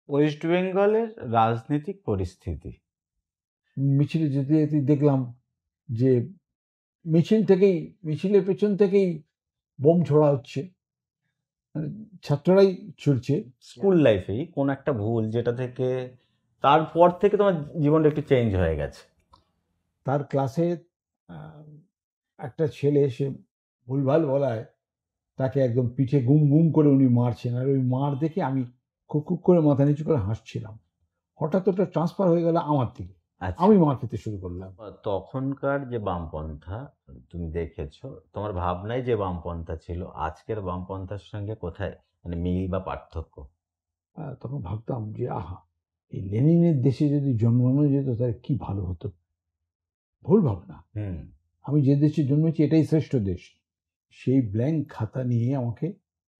West বেঙ্গলের রাজনৈতিক পরিস্থিতি। মিছিলে যেতে যেতে দেখলাম যে মিছিলের পেছন থেকেই বোম ছোড়া হচ্ছে, মানে ছাত্ররাই ছুড়ছে। স্কুল লাইফেই কোন একটা ভুল যেটা থেকে তারপর থেকে তোমার জীবনটা একটু চেঞ্জ হয়ে গেছে? তার ক্লাসে একটা ছেলে এসে ভুলভাল বলায় তাকে একদম পিঠে গুম গুম করে উনি মারছেন, আর ওই মার দেখে আমি খুব খুব করে মাথা নিচু করে হাসছিলাম। হঠাৎ ওটা ট্রান্সফার হয়ে গেল আমার দিকে, আচ্ছা, আমি মার খেতে শুরু করলাম। তখনকার যে বামপন্থা তুমি দেখেছো, তোমার ভাবনায় যে বামপন্থা ছিল আজকের বামপন্থার সঙ্গে কোথায় মানে মিল বা পার্থক্য? তখন ভাবতাম যে আহা, এই লেনিনের দেশে যদি জন্মানো যেত তাহলে কি ভালো হতো। ভুল ভাবনা। হুম। আমি যে দেশে জন্মেছি এটাই শ্রেষ্ঠ দেশ, সেই ব্ল্যাঙ্ক খাতা নিয়ে আমাকে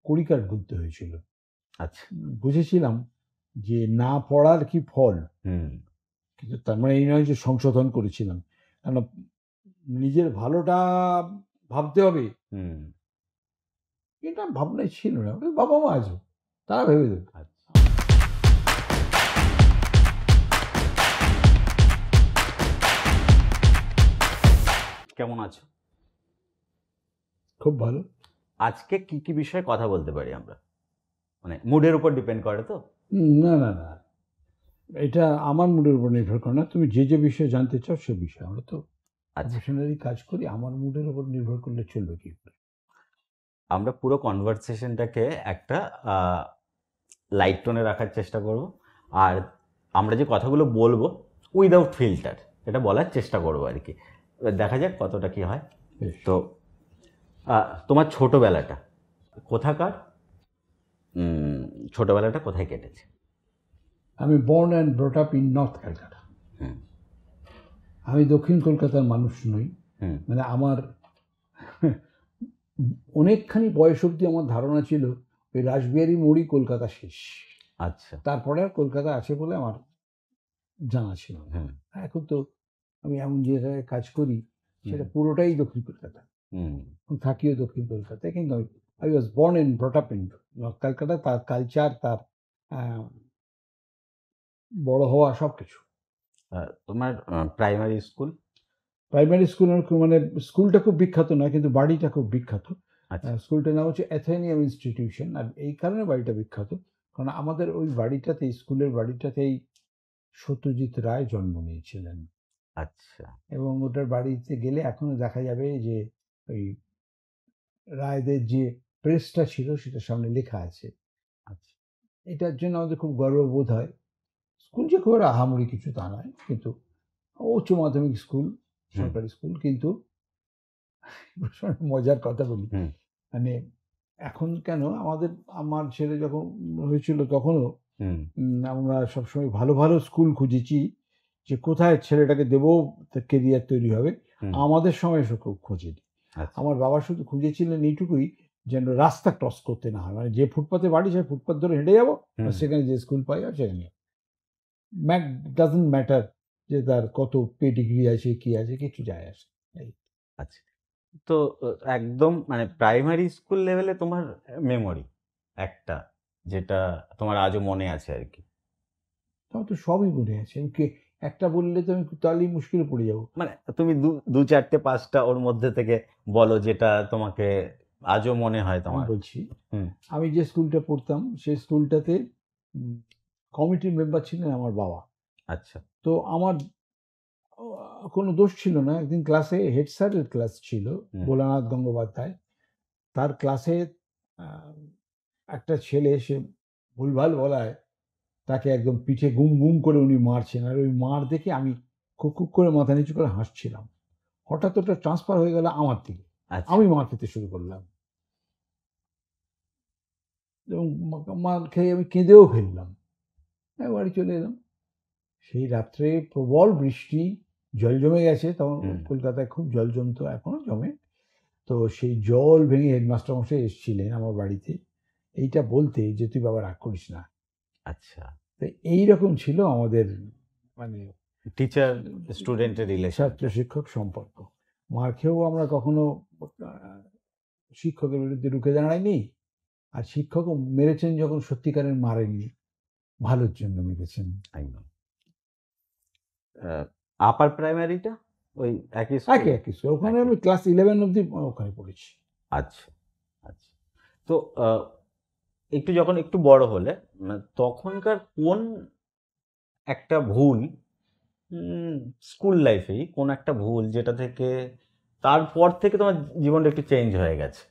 কড়িকাঠ গুনতে হয়েছিল। আচ্ছা। বুঝেছিলাম যে না পড়ার কি ফল, হুম। কিন্তু তার মানে এই নয় যে সংশোধন করেছিলাম, কেন নিজের ভালোটা ভাবতে হবে, হুম। এটা ভাবনাই ছিল না। ওটা বাবা মা আছে, তারা ভেবে দেবে। আচ্ছা। কেমন আছো? খুব ভালো। আজকে কি কি বিষয়ে কথা বলতে পারি আমরা? মানে মুডের উপর ডিপেন্ড করে তো? না না না, এটা আমার মুডের উপর নির্ভর করে না। তুমি যে যে বিষয়ে জানতে চাও সে বিষয়ে, আমরা তো আচ্ছা, প্রফেশনালি কাজ করি, আমার মুডের উপর নির্ভর করলে চলবে কি করে? আমরা পুরো কনভারসেশনটাকে একটা লাইট টোনে রাখার চেষ্টা করব। আর আমরা যে কথাগুলো বলবো উইদাউট ফিল্টার, এটা বলার চেষ্টা করবো আর কি। এবার দেখা যাক কতটা কি হয়। বেশ। তো তোমার ছোটবেলাটা কোথাকার? ছোটবেলাটা কোথায় কেটেছে? আমি born and brought up in north Calcutta. Hmm. আমি দক্ষিণ কলকাতার মানুষ নই। হুম। মানে আমার অনেকখানি বয়স অবধি আমার ধারণা ছিল ওই রাসবিহারী মোড়ই কলকাতা শেষ, আচ্ছা। তারপরে আর কলকাতা আছে বলে আমার জানা ছিল না। হুম। এখন তো আমি এমন যে জায়গায় কাজ করি সেটা হুম। পুরোটাই দক্ষিণ কলকাতা, হুম। থাকিও দক্ষিণ কলকাতায়, কিন্তু I was born and brought up in north Calcutta. তার কালচার, তার বড় হওয়া, সব কিছু। তোমার প্রাইমারি স্কুল? প্রাইমারি স্কুল মানে স্কুলটা খুব বিখ্যাত নয়, কিন্তু বাড়িটা খুব বিখ্যাত। আচ্ছা। স্কুলটার নাম হচ্ছে অ্যাথেনিয়াম ইনস্টিটিউশন। আর এই কারণে বাড়িটা বিখ্যাত, কারণ আমাদের ওই বাড়িটাতেই, স্কুলের বাড়িটাতেই সত্যজিৎ রায় জন্ম নিয়েছিলেন। আচ্ছা। এবং ওটার বাড়িতে গেলে এখনো দেখা যাবে যে ওই রায়দের যে প্রেসটা ছিল সেটার সামনে লেখা আছে। আচ্ছা। এটার জন্য আমাদের খুব গর্ববোধ হয়। স্কুল যে খুব আহামরি কিছু তা নয়, কিন্তু উচ্চ মাধ্যমিক স্কুল, হুম। সরকারি স্কুল। কিন্তু মজার কথা বলি, হুম। মানে এখন কেন, আমার ছেলে যখন হয়েছিল তখনও হুম। আমরা সবসময় ভালো ভালো স্কুল খুঁজেছি যে কোথায় ছেলেটাকে দেবো, কেরিয়ার তৈরি হবে। হুম। আমাদের সময় সে খুব খোঁজেনি। আচ্ছা। আমার বাবা শুধু খুঁজেছিলেন এইটুকুই, যেন রাস্তা ক্রস করতে না হয়, মানে যে ফুটপাতে বাড়ি সেই ফুটপাত ধরে হেঁটে যাবো, হুম। সেখানে যে স্কুল পাই আর সেখানে ডাজন্ট ম্যাটার যে তার কত পেডিগ্রি আছে কি আছে, কিছু যায় আসে। এই আচ্ছা। তো একদম মানে প্রাইমারি স্কুল লেভেলে তোমার মেমোরি একটা, যেটা তোমার আজও মনে আছে আর কি? তোমার তো সবই মনে আছে, আমি একটা বললে তো আমি তাহলেই মুশকিলে পড়ে যাবো। মানে তুমি দু চারটে পাঁচটা ওর মধ্যে থেকে বলো যেটা তোমাকে আজও মনে হয় আমি তোমার। বলছি, হুম। আমি যে স্কুলটা পড়তাম সেই স্কুলটাতে কমিটির মেম্বার ছিলেন আমার বাবা। আচ্ছা। তো আমার কোনো দোষ ছিল না। একদিন ক্লাসে হেড স্যারের ক্লাস ছিল, হুম। ভোলানাথ গঙ্গোপাধ্যায়। তার ক্লাসে আহ, একটা ছেলে এসে ভুলভাল বলায় তাকে একদম পিঠে গুম গুম করে উনি মারছেন, আর ওই মার দেখে আমি খুব খুব করে মাথা নিচু করে হাসছিলাম। হঠাৎ ওটা ট্রান্সফার হয়ে গেল আমার দিকে, আচ্ছা। আমি মার খেতে শুরু করলাম। এবং মার খেয়ে আমি কেঁদেও ফেললাম। বাড়ি চলে এলাম। সেই রাত্রে প্রবল বৃষ্টি, জল জমে গেছে তখন। হুম। কলকাতায় খুব জল জমতো, এখনো জমে। তো সেই জল ভেঙে হেডমাস্টার মশাই এসেছিলেন আমার বাড়িতে এইটা বলতে যে তুই বাবা রাগ করিস না। আচ্ছা। তো এইরকম ছিল আমাদের, মানে টিচার স্টুডেন্টের ছাত্র রিলেশনটা। শিক্ষক সম্পর্ক। মার খেয়েও আমরা কখনো শিক্ষকের বিরুদ্ধে রুখে দাঁড়াইনি, আর শিক্ষকও মেরেছেন যখন সত্যিকারের মারেননি। ভালোর জন্য মেরেছেন। একদম। আপার প্রাইমারিটা ওই একই স্কুল? একই একই স্কুল, ওখানে একই। আমি ক্লাস 11 অবধি ওখানে পড়েছি। আচ্ছা আচ্ছা। তো একটু যখন একটু বড় হলে তখনকার কোন একটা ভুল, স্কুল লাইফেই কোন একটা ভুল যেটা থেকে তারপর থেকে তোমার জীবনটা একটু চেঞ্জ হয়ে গেছে?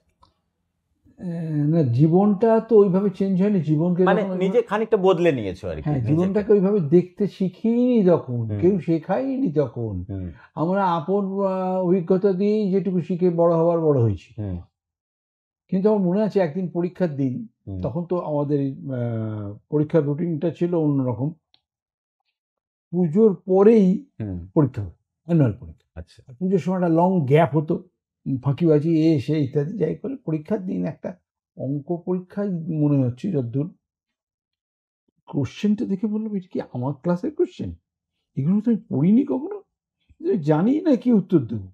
না, জীবনটা তো ওইভাবে চেঞ্জ হয়নি, জীবনকে মানে যখন নিজে খানিকটা বদলে নিয়েছো আর কি হ্যাঁ, নিজেকে। জীবনটাকে ওইভাবে দেখতে শিখিনি তখন, হুম। কেউ শেখায়নি তখন। হুম আমরা আপন অভিজ্ঞতা দিয়েই যেটুকু শিখে বড় হওয়ার বড় হয়েছি। হুম কিন্তু আমার মনে আছে একদিন পরীক্ষার দিন, হুম তখন তো আমাদের পরীক্ষার রুটিনটা ছিল অন্যরকম। পুজোর পরেই হুম। পরীক্ষা হতো, অ্যানুয়াল পরীক্ষা। আচ্ছা। আর পুজোর সময় একটা লং গ্যাপ হতো, ফাঁকিবাজি এ সে ইত্যাদি যাই করে পরীক্ষার দিন একটা অঙ্ক পরীক্ষায় মনে হচ্ছে যতদূর, কোশ্চেনটা দেখে বললাম এটা কি আমার ক্লাসের কোশ্চেন, এগুলো তো আমি পড়িনি কখনো, জানি না কি উত্তর দেবো।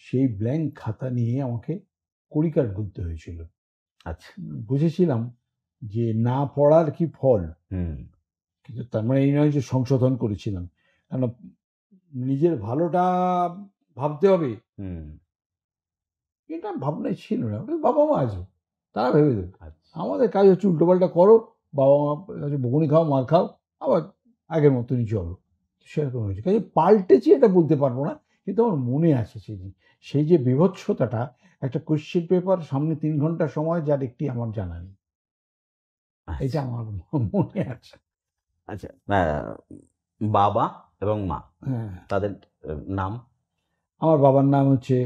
সেই ব্ল্যাঙ্ক খাতা নিয়ে আমাকে কড়িকাঠ গুনতে হয়েছিল। আচ্ছা। বুঝেছিলাম যে না পড়ার কি ফল, হুম কিন্তু তার মানে এই নয় যে সংশোধন করেছিলাম, কেন নিজের ভালোটা ভাবতে হবে, হুম। এটা ভাবনাই ছিল না। ওটা বাবা মা আছে, তারা ভেবে দেবে। আচ্ছা। আমাদের কাজ হচ্ছে উল্টোপাল্টা করো, বাবা মা হচ্ছে বকুনি খাও, মার খাও, আবার আগের মতনই চলো। সেরকম হয়েছে, কাজে পাল্টেছি এটা বলতে পারবো না, কিন্তু আমার মনে আছে সেই যে বিভৎসতাটা, একটা কোশ্চেন পেপার সামনে 3 ঘন্টা সময়, যার একটি আমার জানা নেই, এটা আচ্ছা। আমার মনে আছে। আচ্ছা। বাবা এবং মা, হ্যাঁ, তাদের নাম? আমার বাবার নাম হচ্ছে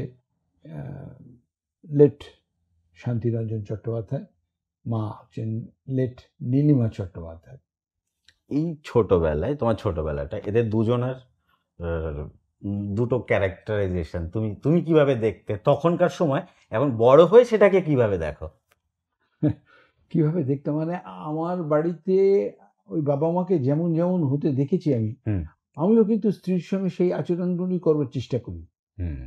লেট শান্তিরঞ্জন চট্টোপাধ্যায়, মা হচ্ছেন লেট নীলিমা চট্টোপাধ্যায়। এই ছোটবেলায়, তোমার ছোটবেলাটা, এদের দুজনের দুটো ক্যারেক্টারাইজেশন তুমি তুমি কিভাবে দেখতে তখনকার সময়, এখন বড় হয়ে সেটাকে কিভাবে দেখো? কিভাবে দেখতাম মানে, আমার বাড়িতে ওই বাবা মাকে যেমন যেমন হতে দেখেছি আমি, হুম আমিও কিন্তু স্ত্রীর সঙ্গে সেই আচরণগুলি করবার চেষ্টা করি। হুম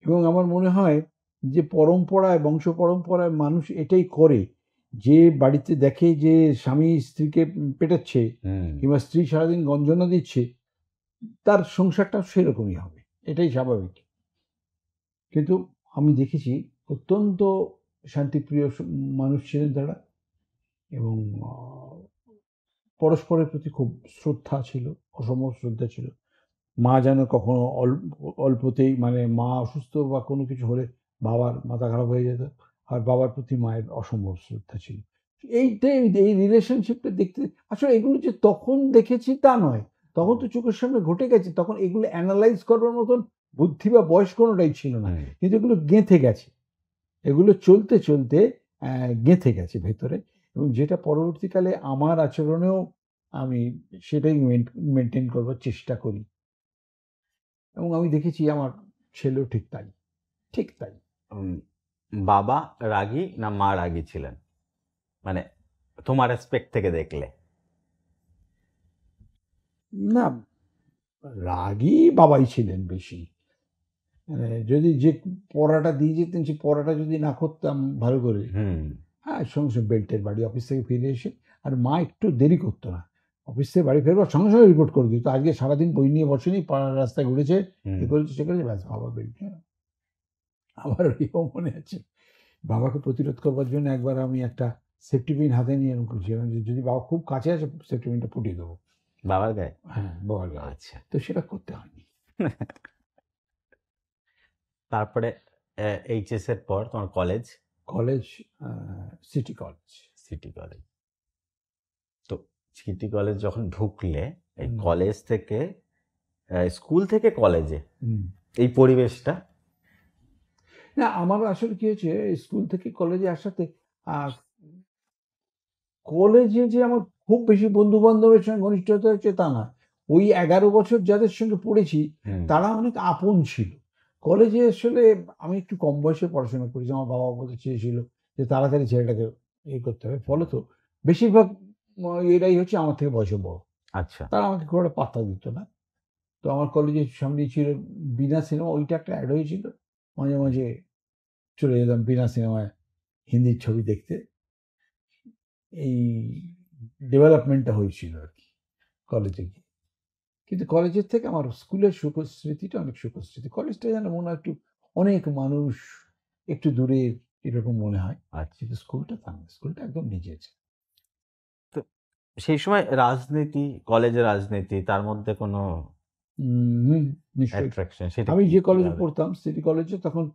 এবং আমার মনে হয় যে পরম্পরায়, বংশ পরম্পরায় মানুষ এটাই করে, যে বাড়িতে দেখে যে স্বামী স্ত্রীকে পেটাচ্ছে, হুম কিংবা স্ত্রী সারাদিন গঞ্জনা দিচ্ছে, তার সংসারটা সেরকমই হবে, এটাই স্বাভাবিক। কিন্তু আমি দেখেছি অত্যন্ত শান্তিপ্রিয় মানুষ ছিলেন তারা, এবং পরস্পরের প্রতি খুব শ্রদ্ধা ছিল, অসম শ্রদ্ধা ছিল। মা যেন কখনো অল্পতেই, মানে মা অসুস্থ বা কোনো কিছু হলে বাবার মাথা খারাপ হয়ে যেত, আর বাবার প্রতি মায়ের অসম্ভব শ্রদ্ধা ছিল। এইটাই, এই রিলেশনশিপটা দেখতে, আসলে এগুলো যে তখন দেখেছি তা নয়, তখন তো চোখের সামনে ঘটে গেছে, তখন এগুলো অ্যানালাইজ করবার মতন বুদ্ধি বা বয়স কোনোটাই ছিল না, হুম। কিন্তু এগুলো গেঁথে গেছে, এগুলো চলতে চলতে গেঁথে গেছে ভেতরে, এবং যেটা পরবর্তীকালে আমার আচরণেও আমি সেটাই মেনটেন করবার চেষ্টা করি, এবং আমি দেখেছি আমার ছেলেও ঠিক তাই, ঠিক তাই। উম, বাবা রাগী না মা রাগী ছিলেন, মানে তোমার অ্যাসপেক্ট থেকে দেখলে? না, রাগী বাবাই ছিলেন বেশি। যদি যে পড়াটা দিয়ে যেতেন, সেই পড়াটা যদি না করতাম ভালো করে, হুম হ্যাঁ, সঙ্গে সঙ্গে বেল্টের বাড়ি, অফিস থেকে ফিরে এসে। আর মা একটু দেরি করতো না, অফিস থেকে বাড়ি ফেরবার সঙ্গে সঙ্গে রিপোর্ট করে দিত, আজকে সারাদিন বই নিয়ে বসেনি, পাড়ার রাস্তায় ঘুরেছে, হুম এ করেছে সে করেছে, ব্যাস বাবা বেল্ট। আমার ওইও মনে আছে, বাবাকে প্রতিরোধ করবার জন্য একবার আমি একটা সেফটি পিন হাতে নিয়ে এরকম করেছিলাম, যে যদি বাবা খুব কাছে আসে সেফটি পিনটা ফুটিয়ে দেবো। বাবার গায়ে? হ্যাঁ, বাবার গায়ে। আচ্ছা। তো সেটা করতে হয়নি। তারপরে এইচএস এর পর তোমার college? College, city college. City college. তো সিটি কলেজ যখন ঢুকলে, এই কলেজ থেকে, স্কুল থেকে কলেজে, এই পরিবেশটা? না, আমার আসলে কি হয়েছে, স্কুল থেকে কলেজে আসাতে, কলেজে যে আমার খুব বেশি বন্ধু বান্ধবের সঙ্গে ঘনিষ্ঠতা হয়েছে তা না, ওই 11 বছর যাদের সঙ্গে পড়েছি তারা অনেক আপন ছিল। কলেজে আসলে আমি একটু কম বয়সে পড়াশোনা করেছি, আমার বাবা বলতে চেয়েছিল যে তাড়াতাড়ি ছেলেটাকে করতে হবে, ফলত বেশিরভাগ এরাই হচ্ছে আমার থেকে বয়সে বড়, আচ্ছা। তারা আমাকে খুব একটা পাত্তা দিত না। তো আমার কলেজের সামনেই ছিল বিনা সিনেমা, ওইটা একটা অ্যাড হয়েছিল, মাঝে মাঝে চলে যেতাম বিনা সিনেমায় হিন্দির ছবি দেখতে। এই ডেভেলপমেন্টটা হয়েছিল আর কি কলেজে গিয়ে। কিন্তু কলেজের থেকে আমার স্কুলের সুখর স্মৃতিটা অনেক সুখর স্মৃতি। কলেজটা যেন মনে হয় একটু অনেক মানুষ, একটু দূরে এরকম মনে হয়। আচ্ছা, কিন্তু স্কুলটা তা না, স্কুলটা একদম নিজের। তো সেই সময় রাজনীতি, কলেজের রাজনীতি, তার মধ্যে কোনো নিশ্চয়ই। অ্যাট্রাকশন, সেটা আমি কি যে কলেজে কিভাবে? পড়তাম সিটি কলেজে তখন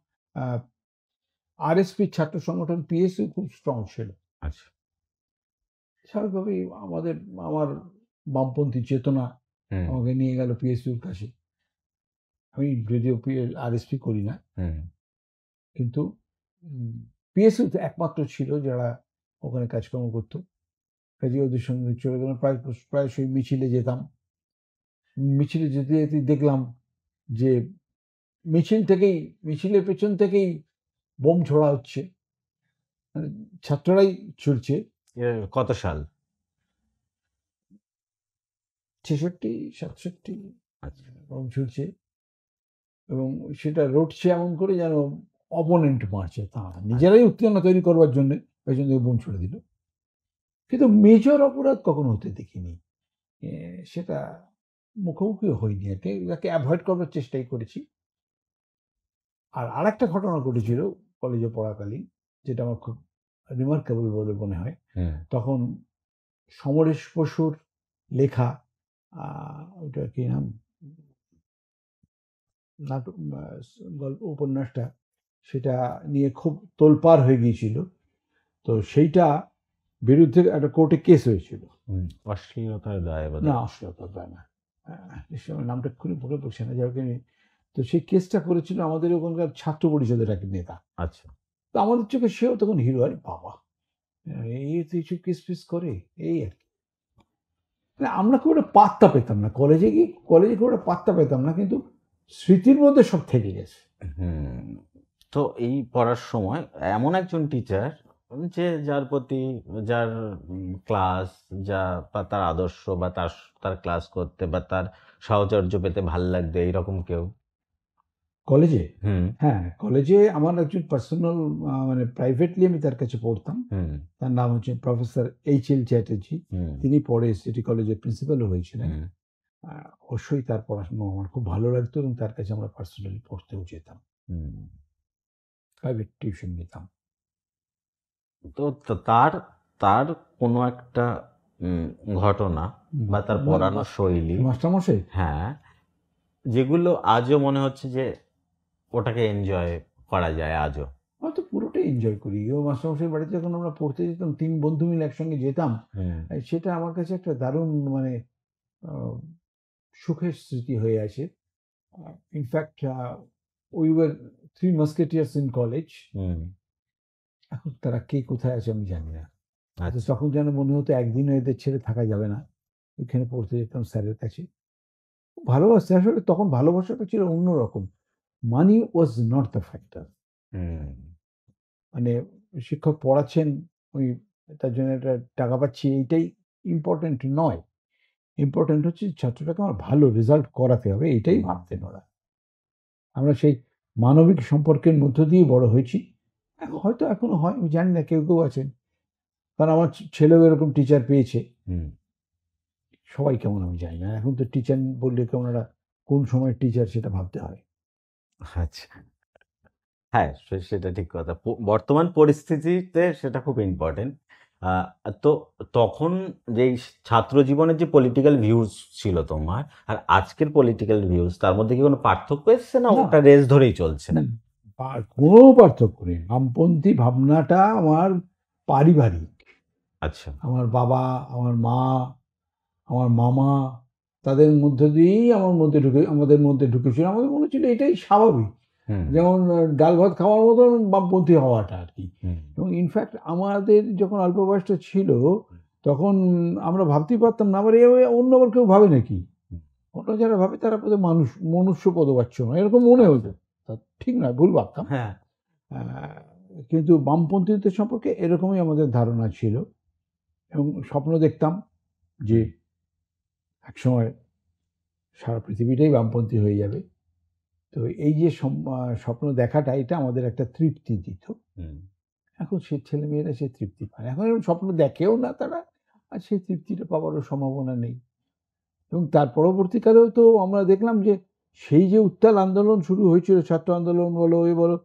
আরএসপি ছাত্র সংগঠন পিএসইউ খুব স্ট্রং ছিল। আচ্ছা। স্বাভাবিকভাবেই আমার বামপন্থী চেতনা হুম, আমাকে নিয়ে গেল পিএসইউর কাছে। আমি যদিও আরএসপি করি না, হুম, কিন্তু পিএসইউ একমাত্র ছিল যারা ওখানে কাজকর্ম করতো। কাজে ওদের সঙ্গে চলে গেলাম, প্রায়শই মিছিলে যেতাম। মিছিলে যেতে যেতে দেখলাম যে মিছিলের পেছন থেকেই বোম ছোড়া হচ্ছে, মানে ছাত্ররাই ছুড়ছে। কত সাল? 66-67 আচ্ছা। বোম ছুড়ছে, এবং সেটা রটছে এমন করে যেন অপোনেন্ট মারছে, তা না, নিজেরাই উত্তেজনা তৈরি করবার জন্য পেছন থেকে বোম ছুড়ে দিল। কিন্তু মেজর অপরাধ কখনো হতে দেখিনি। সেটা মুখোমুখি হয়নি আর কি, তাকে অ্যাভয়েড করবার চেষ্টাই করেছি। আর আরেকটা ঘটনা ঘটেছিল কলেজে পড়াকালীন, যেটা আমার খুব রিমার্কেবল বলে মনে হয়। হুম, তখন সমরেশ বসুর লেখা, ওটা কি নাম, নাটক, গল্প উপন্যাসটা, সেটা নিয়ে খুব তোলপাড় হয়ে গিয়েছিল। তো সেইটা বিরুদ্ধে একটা কোর্টে কেস হয়েছিল। হুম, অশ্লীলতার দায় না, বোধহয়। অশ্লীলতার দায় না, নিশ্চয়ই আমার নামটা খুবই মনে পড়ছে না, যাকে নিয়ে। তো সেই কেসটা করেছিল আমাদের ওখানকার ছাত্র পরিষদের এক নেতা। আচ্ছা। তো আমাদের চোখে সেও তখন হিরো, আরে বাবা, এই তো এইসব কেস ফেস করে, এই আর কি। মানে আমরা খুব একটা পাত্তা পেতাম না কলেজে খুব একটা পাত্তা পেতাম না, কিন্তু স্মৃতির মধ্যে সব থেকে গেছে। হুম, তো এই পড়ার সময় এমন একজন টিচার, যে যার প্রতি, যার ক্লাস, যা বা তার আদর্শ, বা তার তার ক্লাস করতে বা তার সাহচর্য পেতে ভাল লাগবে, এইরকম কেউ? কলেজে, হুম, হ্যাঁ, কলেজে আমার একজন পার্সোনাল, মানে প্রাইভেটলি আমি তার কাছে পড়তাম। হুম, তার নাম হচ্ছে প্রফেসর এইচ.এল. চ্যাটার্জি। হুম, তিনি পরে সিটি কলেজের প্রিন্সিপালও হয়েছিলেন। হুম, অবশ্যই তার পড়াশোনা আমার খুব ভালো লাগতো, এবং তার কাছে আমরা পার্সোনালি পড়তেও যেতাম, হুম। প্রাইভেট টিউশন নিতাম। তো তার তার কোনো একটা উম, ঘটনা বা তার পড়ানোর শৈলী, মাস্টারমশাই, হ্যাঁ, যেগুলো আজও মনে হচ্ছে যে ওটাকে এনজয় করা যায় আজও। আমরা তো পুরোটাই এনজয় করি। ও মাস্টারমশাইয়ের বাড়িতে যখন আমরা পড়তে যেতাম, 3 বন্ধু মিলে একসঙ্গে যেতাম। হুম, সেটা আমার কাছে একটা দারুণ, মানে আ সুখের স্মৃতি হয়ে আছে। In fact we were 3 musketeers in college. Hmm, এখন তারা কে কোথায় আছে আমি জানি না। কিন্তু আচ্ছা, তখন যেন মনে হতো একদিনও এদের ছেড়ে থাকা যাবে না। ওইখানে পড়তে যেতাম স্যারের কাছে। খুব ভালোবাসতে, আসলে তখন ভালোবাসাটা ছিল অন্যরকম। মানি ওয়াজ নট দ্য ফ্যাক্টর। হুম, মানে শিক্ষক পড়াচ্ছেন, ওই তার জন্য একটা টাকা পাচ্ছি, এইটাই ইম্পোর্টেন্ট নয়। ইম্পোর্টেন্ট হচ্ছে ছাত্রটাকে আমার ভালো রেজাল্ট করাতে হবে, এটাই ভাবতেন ওরা। আমরা সেই মানবিক সম্পর্কের মধ্য দিয়ে বড় হয়েছি। হয়তো এখনো হয়, আমি জানি না, কেউ আছেন। কারণ আমার ছেলেও এরকম টিচার পেয়েছে। হুম, সবাই কেমন আমি জানি না। এখন তো টিচার বললে কেমন একটা, কোন সময় টিচার সেটা ভাবতে হয়। আচ্ছা। হ্যাঁ, সেটা ঠিক কথা। বর্তমান পরিস্থিতিতে সেটা খুব ইম্পর্টেন্ট। তো তখন যেই ছাত্র জীবনের যে পলিটিক্যাল ভিউজ ছিল তোমার, আর আজকের পলিটিক্যাল ভিউজ, তার মধ্যে কি কোনো পার্থক্য এসছে, না না, ওটা রেস ধরেই চলছে? না, কোনো পার্থক্য নেই। বামপন্থী ভাবনাটা আমার পারিবারিক। আচ্ছা। আমার বাবা, আমার মা, আমার মামা, তাদের মধ্য দিয়েই আমাদের মধ্যে ঢুকেছিল। আমাদের মনে হচ্ছিল এটাই স্বাভাবিক। হুম, যেমন ডাল ভাত খাওয়ার মতন বামপন্থী হওয়াটা আর কি। হুম, এবং ইনফ্যাক্ট আমাদের যখন অল্প বয়সটা ছিল, তখন আমরা ভাবতেই পারতাম না, আবার অন্য আবার কেউ ভাবে নাকি? হুম, অন্য যারা ভাবে তারা বোধহয় মনুষ্য পদবাচ্য নয়, এরকম মনে হতো। তা ঠিক নয়, ভুল ভাবতাম। হ্যাঁ, আহ, কিন্তু বামপন্থীদের সম্পর্কে এরকমই আমাদের ধারণা ছিল, এবং স্বপ্ন দেখতাম যে হুম, একসময় সারা পৃথিবীটাই বামপন্থী হয়ে যাবে। তো এই যে স্বপ্ন দেখাটা, এটা আমাদের একটা তৃপ্তি দিত। হুম, এখন সে ছেলেমেয়েরা সে তৃপ্তি পায় না। এখন এরকম স্বপ্ন দেখেও না তারা, আর সেই তৃপ্তিটা পাওয়ারও সম্ভাবনা নেই। এবং তার পরবর্তীকালেও তো আমরা দেখলাম যে সেই যে উত্তাল আন্দোলন শুরু হয়েছিল, ছাত্র আন্দোলন বলো এ বলো,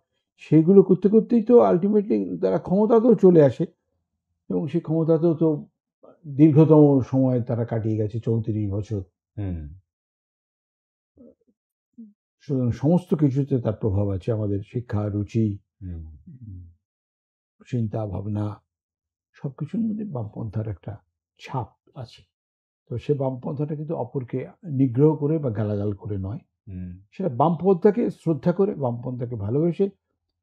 সেগুলো করতে করতেই তো আলটিমেটলি তারা ক্ষমতাতেও চলে আসে, এবং সেই ক্ষমতাতেও তো দীর্ঘতম সময় তারা কাটিয়ে গেছে, 34 বছর। হুম সুতরাং সমস্ত কিছুতে তার প্রভাব আছে, আমাদের শিক্ষা, রুচি, হুম চিন্তা ভাবনা, সবকিছুর মধ্যে বামপন্থার একটা ছাপ আছে। তো সে বামপন্থাটা কিন্তু অপরকে নিগ্রহ করে বা গালাগাল করে নয়, হুম সেটা বামপন্থাকে শ্রদ্ধা করে, বামপন্থাকে ভালোবেসে।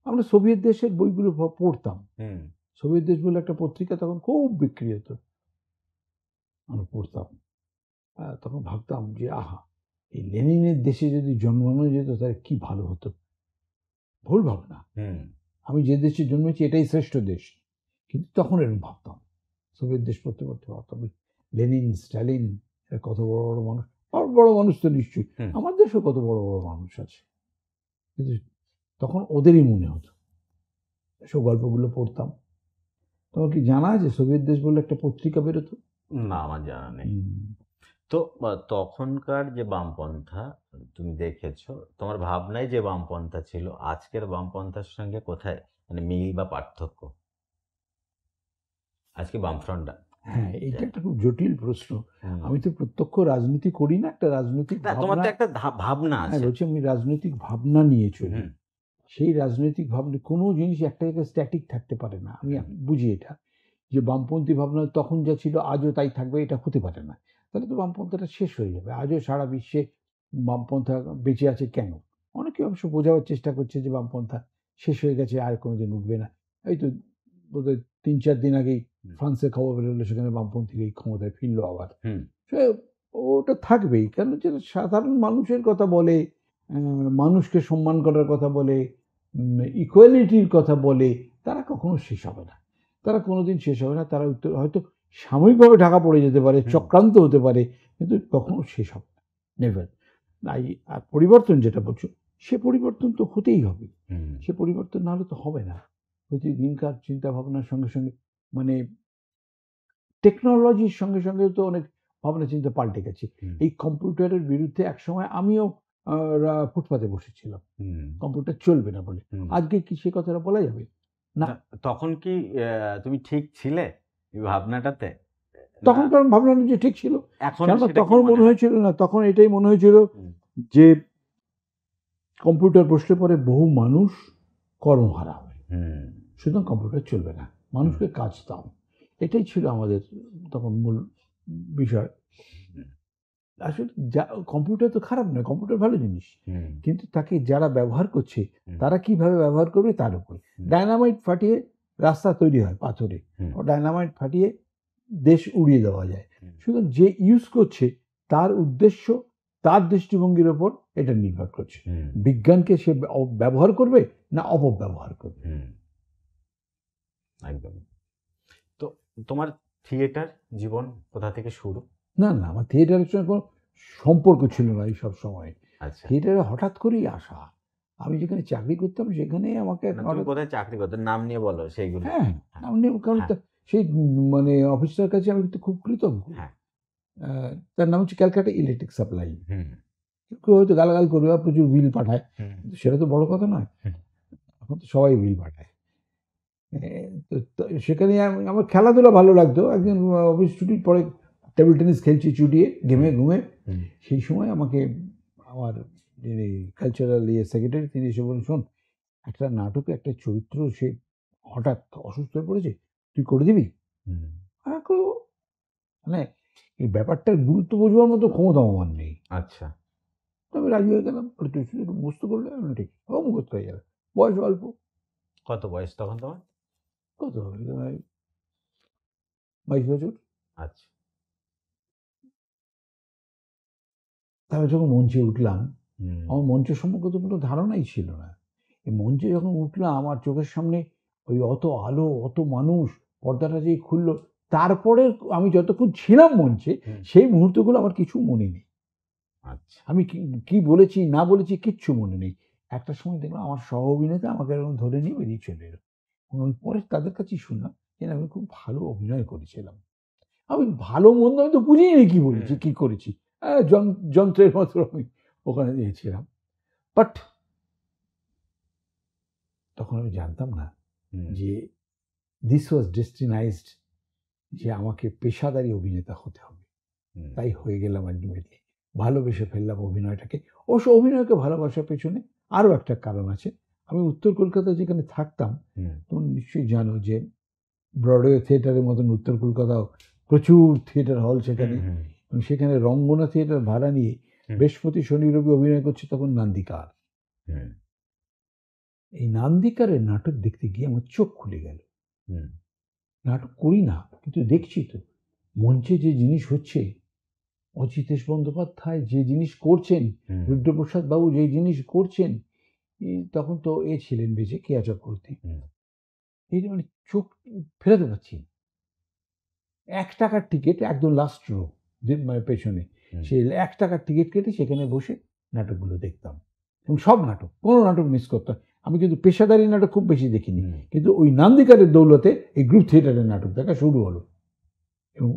আমরা সোভিয়েত দেশের বইগুলো পড়তাম। হুম সোভিয়েত দেশ বলে একটা পত্রিকা তখন খুব বিক্রি হতো, আমরা পড়তাম। তখন ভাবতাম যে আহা, এই লেনিনের দেশে যদি জন্মানো যেত তাহলে কি ভালো হতো। ভুল ভাবনা। হুম আমি যে দেশে জন্মেছি এটাই শ্রেষ্ঠ দেশ, কিন্তু তখন এরকম ভাবতাম। সোভিয়েত দেশ পড়তে পড়তে ভাবতাম লেনিন, স্ট্যালিন, এরা কত বড় বড় মানুষ। বড় বড় মানুষ তো নিশ্চয়ই, হুম আমার দেশেও কত বড় বড় মানুষ আছে, কিন্তু তখন ওদেরই মনে হতো। এসব গল্পগুলো পড়তাম। তোমার কি জানা আছে সোভিয়েত দেশ বলে একটা পত্রিকা বেরোতো? না, আমার জানা নেই। হুম। তো তখনকার যে বামপন্থা তুমি দেখেছো, তোমার ভাবনায় যে বামপন্থা ছিল আজকের বামপন্থার সঙ্গে কোথায় মানে মিল বা পার্থক্য? আজকে বামফ্রন্টটা হ্যাঁ, এইটা একটা খুব জটিল প্রশ্ন। আমি তো প্রত্যক্ষ রাজনীতি করি না, একটা রাজনৈতিক না, তোমার ভাবনা। তো একটা ভাবনা হ্যাঁ, আছে। বলছি আমি রাজনৈতিক ভাবনা নিয়ে চলি। হুম সেই রাজনৈতিক ভাবনা, কোনো জিনিস একটা জায়গায় স্ট্যাটিক থাকতে পারে না। আমি হুম বুঝি এটা, যে বামপন্থী ভাবনা তখন যা ছিল আজও তাই থাকবে, এটা হতে পারে না। তাহলে তো বামপন্থাটা শেষ হয়ে যাবে। আজও সারা বিশ্বে বামপন্থা বেঁচে আছে কেন? অনেকে অবশ্য বোঝাবার চেষ্টা করছে যে বামপন্থা শেষ হয়ে গেছে, আর কোনোদিন উঠবে না। এই তো বোধহয় ৩-৪ দিন আগেই হুম ফ্রান্সের খবর বেরোলো, সেখানে বামপন্থীরা এই ক্ষমতায় ফিরলো আবার। হুম সে ওটা থাকবেই, কারণ যেটা সাধারণ মানুষের কথা বলে, মানুষকে সম্মান করার কথা বলে, ইকুয়ালিটির কথা বলে, তারা কখনো শেষ হবে না। তারা কোনোদিন শেষ হবে না। তারা হয়তো সাময়িকভাবে ঢাকা পড়ে যেতে পারে, হুম চক্রান্ত হতে পারে, কিন্তু কখনো শেষ হবে না। নেভার। আর পরিবর্তন যেটা বলছো, সে পরিবর্তন তো হতেই হবে। হুম সে পরিবর্তন না হলে তো হবে না। প্রতিদিনকার চিন্তা ভাবনার সঙ্গে সঙ্গে, মানে টেকনোলজির সঙ্গে সঙ্গে তো অনেক ভাবনা চিন্তা পাল্টে গেছে। হুম এই কম্পিউটারের বিরুদ্ধে একসময় আমিও ফুটপাতে বসেছিলাম, হুম কম্পিউটার চলবে না বলে। হুম আজকে কি সে কথাটা বলা যাবে? না। না, তখন কি তুমি ঠিক ছিলে এই ভাবনাটাতে? না, তখনকার ভাবনা যে ঠিক ছিল। এখন কেননা সেটা কি তখন মনে মনে হয়? হয়েছিল না, তখন এটাই মনে হয়েছিল হুম যে কম্পিউটার বসলে পরে বহু মানুষ কর্মহারা হবে, হুম সুতরাং কম্পিউটার চলবে না, হুম মানুষকে কাজ দাও। এটাই ছিল আমাদের তখন মূল বিষয়। হুম আসলে কম্পিউটার তো খারাপ নয়, কম্পিউটার ভালো জিনিস, হুম কিন্তু তাকে যারা ব্যবহার করছে হুম তারা কিভাবে ব্যবহার করবে তার উপরে। হুম ডায়নামাইট ফাটিয়ে রাস্তা তৈরি হয় পাথরে, হুম ও ডায়নামাইট ফাটিয়ে দেশ উড়িয়ে দেওয়া যায়। হুম সুতরাং যে ইউজ করছে তার উদ্দেশ্য, তার দৃষ্টিভঙ্গির ওপর এটা নির্ভর করছে। হুম বিজ্ঞানকে সে ব্যবহার করবে না অপব্যবহার করবে। হুম একদম। তো তোমার থিয়েটার জীবন কোথা থেকে শুরু? না না, আমার থিয়েটারের সঙ্গে কোনো সম্পর্ক ছিল না এই সব সময়। আচ্ছা, থিয়েটারে হঠাৎ করেই আসা। আমি যেখানে চাকরি করতাম সেখানে আমাকে না তুমি হঠাৎ, কোথায় চাকরি করতে, নাম নিয়ে বলো সেইগুলো। হ্যাঁ, হ্যাঁ আমি কারণ হ্যাঁ সেই মানে অফিসটার কাছে আমি তো খুব কৃতজ্ঞ। হ্যাঁ তার নাম হচ্ছে ক্যালকাটা ইলেকট্রিক সাপ্লাই। হুম কেউ হয়তো গালাগাল করবে বা প্রচুর বিল পাঠায়, হুম কিন্তু সেটা তো বড় কথা নয়। হুম এখন তো সবাই বিল পাঠায়। তো সেখানে আমার খেলাধুলা ভালো লাগতো। একদিন অফিস ছুটির পরে টেবিল টেনিস খেলছি চুটিয়ে, হুম ঘেমে ঘুমে। হুম সেই সময় আমাকে আমার যিনি কালচারাল সেক্রেটারি, তিনি এসে বলেন, শোন, একটা নাটকে একটা চরিত্র সে হঠাৎ অসুস্থ হয়ে পড়েছে, তুই করে দিবি? হুম আমি করবো। মানে এই ব্যাপারটার গুরুত্ব বোঝবার মতো ক্ষমতা আমার নেই। আচ্ছা, তো আমি রাজি হয়ে গেলাম। বলে, তুই শুধু একটু মুখস্থ করলে আমি ঠিক ও মুখস্থ হয়ে যাবে। বয়স অল্প। কত বয়স তখন তোমার? কত হবে? 22 বছর। আচ্ছা, আমি যখন মঞ্চে উঠলাম, হুম আমার মঞ্চ সম্পর্কে তো কোনো ধারণাই ছিল না। এই মঞ্চে যখন উঠলাম, আমার চোখের সামনে ওই অত আলো, অত মানুষ, পর্দাটা যেই খুললো, তারপরে আমি যতক্ষণ ছিলাম মঞ্চে, হুম সেই মুহূর্তগুলো আমার কিছু মনে নেই। আচ্ছা, আমি কি কি বলেছি না বলেছি কিচ্ছু মনে নেই। একটা সময় দেখলাম আমার সহ অভিনেতা আমাকে এরকম ধরে নিয়ে বেরিয়ে চলে এলো। এবং আমি পরে তাদের কাছেই শুনলাম যে আমি খুব ভালো অভিনয় করেছিলাম। আমি ভালো মন্দ আমি তো বুঝিনি কি বলেছি, কি করেছি, যন্ত্রের মতো আমি ওখানে দিয়েছিলাম। বাট তখন আমি জানতাম না যে দিস ওয়াজ ডেস্টিনাইজড, যে আমাকে পেশাদারি অভিনেতা হতে হবে। তাই হয়ে গেলাম আলটিমেটলি, ভালোবেসে ফেললাম অভিনয়টাকে। অবশ্য অভিনয়কে ভালোবাসার পেছনে আরও একটা কারণ আছে। আমি উত্তর কলকাতায় যেখানে থাকতাম, তোমরা নিশ্চয়ই জানো যে ব্রডওয়ে থিয়েটারের মতন উত্তর কলকাতাও প্রচুর থিয়েটার হল সেখানে, এবং সেখানে রঙ্গনা থিয়েটার ভাড়া নিয়ে বৃহস্পতি শনি রবি অভিনয় করছে তখন নান্দিকার। এই নান্দিকারের নাটক দেখতে গিয়ে আমার চোখ খুলে গেল। নাটক করি না, কিন্তু দেখছি তো মঞ্চে যে জিনিস হচ্ছে, অজিতেশ বন্দ্যোপাধ্যায় যে জিনিস করছেন, রুদ্রপ্রসাদ বাবু যে জিনিস করছেন, তখন তো ছিলেন বেঁচে, কেয়া চক্রবর্তী, এই মানে চোখ ফেরাতে পারছি। 1 টাকার টিকিট, একদম লাস্ট রো মানে পেছনে, সেই 1 টাকার টিকিট কেটে সেখানে বসে নাটকগুলো দেখতাম, এবং সব নাটক, কোনো নাটক মিস করতাম। আমি কিন্তু পেশাদারি নাটক খুব বেশি দেখিনি, কিন্তু ওই নান্দিকারের দৌলতে এই গ্রুপ থিয়েটারের নাটক দেখা শুরু হলো। এবং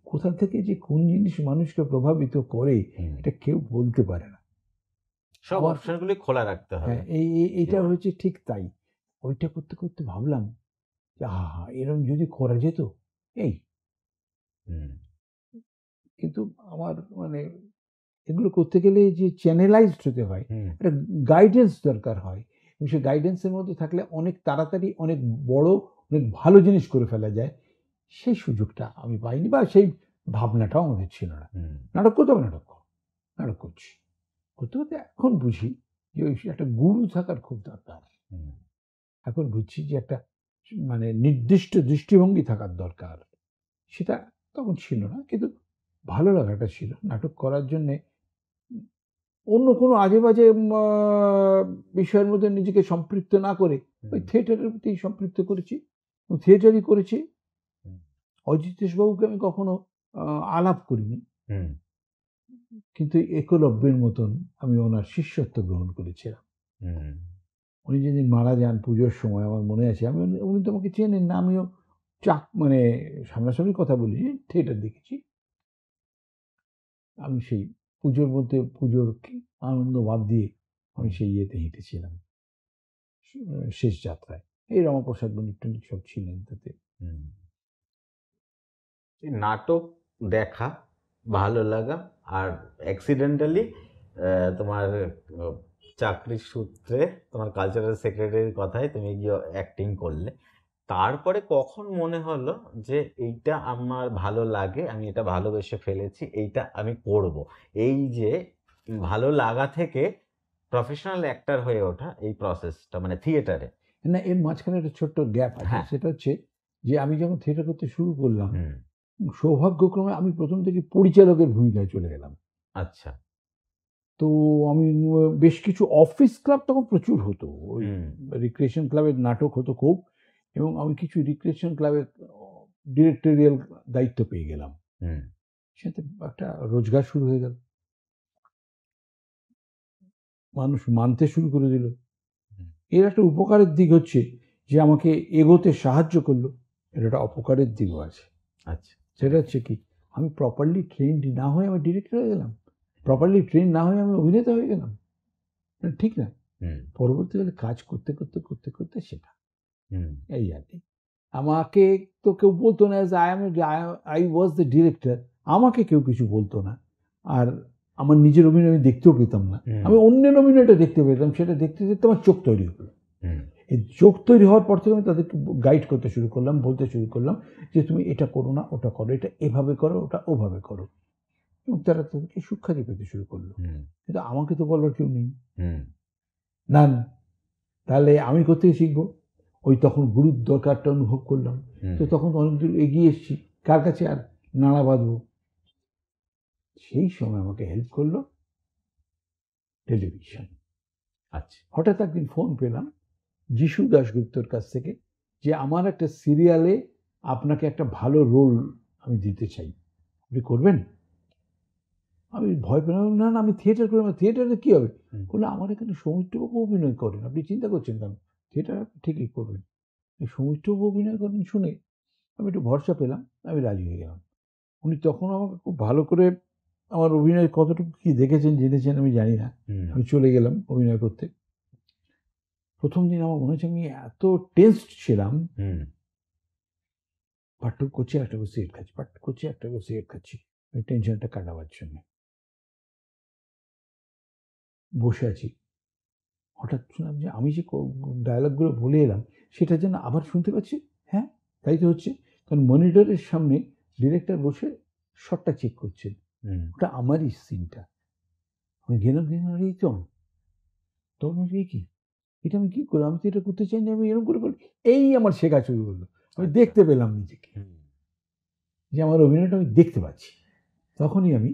কোথা থেকে যে কোন জিনিস মানুষকে প্রভাবিত করে এটা কেউ বলতে পারে না। সব অপশনগুলি খোলা রাখতে হবে। হ্যাঁ, এইটা হচ্ছে ঠিক তাই। ওইটা করতে করতে ভাবলাম যে আহা, এরকম যদি করা যেত। কিন্তু আমার মানে এগুলো করতে গেলে যে চ্যানেলাইজড হতে হয়, একটা গাইডেন্স দরকার হয়, এবং সেই গাইডেন্সের মধ্যে থাকলে অনেক তাড়াতাড়ি অনেক বড় অনেক ভালো জিনিস করে ফেলা যায়। সেই সুযোগটা আমি পাইনি, বা সেই ভাবনাটাও আমাদের ছিল না। নাটক করতে হবে, নাটক করছি, করতে করতে এখন বুঝি যে ওই একটা গুরু থাকার খুব দরকার। এখন বুঝছি যে একটা মানে নির্দিষ্ট দৃষ্টিভঙ্গি থাকার দরকার। সেটা তখন ছিল না, কিন্তু ভালো লাগাটা ছিল নাটক করার জন্যে। অন্য কোনো আজে বাজে বিষয়ের মধ্যে নিজেকে সম্পৃক্ত না করে ওই থিয়েটারের প্রতি সম্পৃক্ত করেছি, থিয়েটারই করেছি। অজিতেশ বাবুকে আমি কখনো আলাপ করিনি, কিন্তু একলব্যের মতন আমি ওনার শিষ্যত্ব গ্রহণ করেছিলাম। উনি যেদিন মারা যান পুজোর সময়, আমার মনে আছে, উনি তো আমাকে চেনেন না, আমিও মানে সামনাসামনি কথা বলি, থিয়েটার দেখেছি। আমি সেই পুজোর মধ্যে পুজোর আনন্দ বাদ দিয়ে আমি সেই ইয়েতে হেঁটেছিলাম, শেষ যাত্রায়। এই রমাপ্রসাদ বণিক টনিক সব ছিলেন তাতে। নাটক দেখা, ভালো লাগা, আর অ্যাক্সিডেন্টালি তোমার চাকরির সূত্রে তোমার কালচারাল সেক্রেটারির কথায় তুমি গিয়ে অ্যাক্টিং করলে। তারপরে কখন মনে হলো যে এইটা আমার ভালো লাগে, আমি এটা ভালোবেসে ফেলেছি, এইটা আমি করব? এই যে ভালো লাগা থেকে প্রফেশনাল অ্যাক্টর হয়ে ওঠা, এই প্রসেসটা মানে থিয়েটারে। না, এর মাঝখানে একটা ছোট্ট গ্যাপ আছে। সেটা হচ্ছে যে আমি যখন থিয়েটার করতে শুরু করলাম, সৌভাগ্যক্রমে আমি প্রথম থেকে পরিচালকের ভূমিকায় চলে গেলাম। আচ্ছা। তো আমি বেশ কিছু অফিস ক্লাব তখন প্রচুর হতো, ওই রিক্রিয়েশন ক্লাবের নাটক হতো খুব, এবং আমি কিছু রিক্রিয়েশন ক্লাবের ডিরেক্টরিয়াল দায়িত্ব পেয়ে গেলাম। সেটা একটা রোজগার শুরু হয়ে গেল, মানুষ মানতে শুরু করে দিল। এর একটা উপকারের দিক হচ্ছে যে আমাকে এগোতে সাহায্য করলো, এর একটা অপকারের দিকও আছে। আচ্ছা, সেটা হচ্ছে কি, আমি প্রপারলি ট্রেন্ড না হয়ে আমি ডিরেক্টর হয়ে গেলাম, প্রপারলি ট্রেন না হয়ে আমি অভিনেতা হয়ে গেলাম, ঠিক না? পরবর্তীকালে কাজ করতে করতে করতে করতে সেটা এই আর কি। আমাকে তো কেউ বলতো না যে আই ওয়াজ দ্য ডিরেক্টর, আমাকে কেউ কিছু বলতো না। আর আমার নিজের অভিনয় আমি দেখতেও পেতাম না, আমি অন্যের অভিনয়টা দেখতে পেতাম। সেটা দেখতে দেখতে আমার চোখ তৈরি হলো। এই চোখ তৈরি হওয়ার পর থেকে আমি তাদেরকে গাইড করতে শুরু করলাম, বলতে শুরু করলাম যে তুমি এটা করো না, ওটা করো, এটা এভাবে করো, ওটা ওভাবে করো, এবং তারা তাদেরকে সুখ্যাতি পেতে শুরু করলো। কিন্তু আমাকে তো বলার কেউ নেই, না। তাহলে আমি কোথায় শিখবো? ওই তখন গুরুর দরকারটা অনুভব করলাম। তো তখন অনেক দূর এগিয়ে এসেছি, কার কাছে আর নাড়া বাঁধবো? সেই সময় আমাকে হেল্প করলো টেলিভিশন। আচ্ছা। হঠাৎ একদিন ফোন পেলাম যিশু দাশগুপ্তর কাছ থেকে, যে আমার একটা সিরিয়ালে আপনাকে একটা ভালো রোল আমি দিতে চাই, আপনি করবেন? আমি ভয় পেলাম, না না, আমি থিয়েটার করবো। থিয়েটারে কী হবে? বললো আমার এখানে সৌমিত্রবাবু অভিনয় করেন, আপনি চিন্তা করছেন কেন, থিয়েটার ঠিকই করবেন। সৌমিত্রবাবু অভিনয় করেন শুনে আমি একটু ভরসা পেলাম, আমি রাজি হয়ে গেলাম। উনি তখন আমাকে খুব ভালো করে আমার অভিনয় কতটুকু কি দেখেছেন জেনেছেন আমি জানি না। আমি চলে গেলাম অভিনয় করতে। প্রথম দিন আমার মনে হচ্ছে আমি এত টেন্সড ছিলাম, পাট্টু করছি একটা করে সিগারেট খাচ্ছি, পাট্টু করছি একটা করে সিগারেট খাচ্ছি, ওই টেনশনটা কাটাবার জন্য বসে আছি। হঠাৎ শুনলাম যে আমি যে ডায়লগগুলো বলে এলাম সেটা যেন আবার শুনতে পাচ্ছি। হ্যাঁ, তাই তো হচ্ছে, কারণ মনিটরের সামনে ডিরেক্টর বসে শটটা চেক করছেন, ওটা আমারই সিনটা। আমি গেলাম এই তো তখন বলছি, "এ কি, এটা আমি কি করলাম, আমি তো এটা করতে চাইনি, আমি এরকম করে বলি।" এই আমার শেখা শুরু হলো। আমি দেখতে পেলাম নিজেকে, যে আমার অভিনয়টা আমি দেখতে পাচ্ছি। তখনই আমি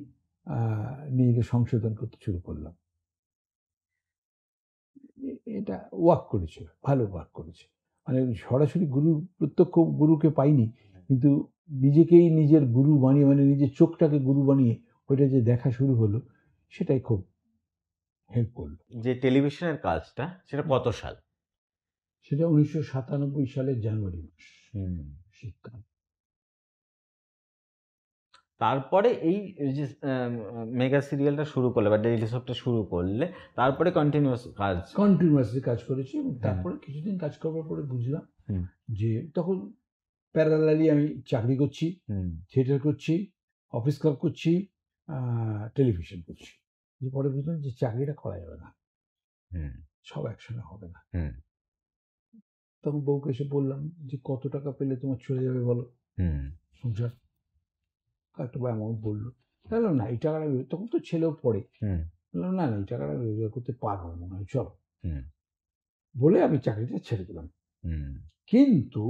নিজেকে সংশোধন করতে শুরু করলাম। এটা ওয়ার্ক করেছে, ভালো ওয়ার্ক করেছে। মানে সরাসরি প্রত্যক্ষ গুরুকে পাইনি, কিন্তু নিজেকেই নিজের গুরু বানিয়ে, মানে নিজের চোখটাকে গুরু বানিয়ে ওইটা যে দেখা শুরু হলো, সেটাই খুব হেল্প করলো। যে টেলিভিশনের কাজটা সেটা কত সাল? সেটা 1997 সালের জানুয়ারি মাস, শীতকাল। তারপরে এই যে মেগা সিরিয়ালটা শুরু করলে বা ডেইলি সোপটা শুরু করলে, তারপরে কন্টিনিউয়াস কাজ। কন্টিনিউয়াসলি কাজ করেছি, এবং তারপরে কিছুদিন কাজ করবার পরে বুঝলাম যে তখন প্যারালালি আমি চাকরি করছি, থিয়েটার করছি, অফিস ক্লাব করছি, টেলিভিশন করছি। পরে বুঝলাম যে চাকরিটা করা যাবে না, সব একসঙ্গে হবে না। তখন বউকে এসে বললাম যে কত টাকা পেলে তোমার চলে যাবে বলো সংসার, একটা অ্যামাউন্ট বললো। বললাম না, এই টাকাটা তখন তো ছেলেও পড়ে, বললাম না এই টাকাটা রোজগার করতে পারবো মনে হয়, চলো। বলে আমি চাকরিটা ছেড়ে দিলাম। কিন্তু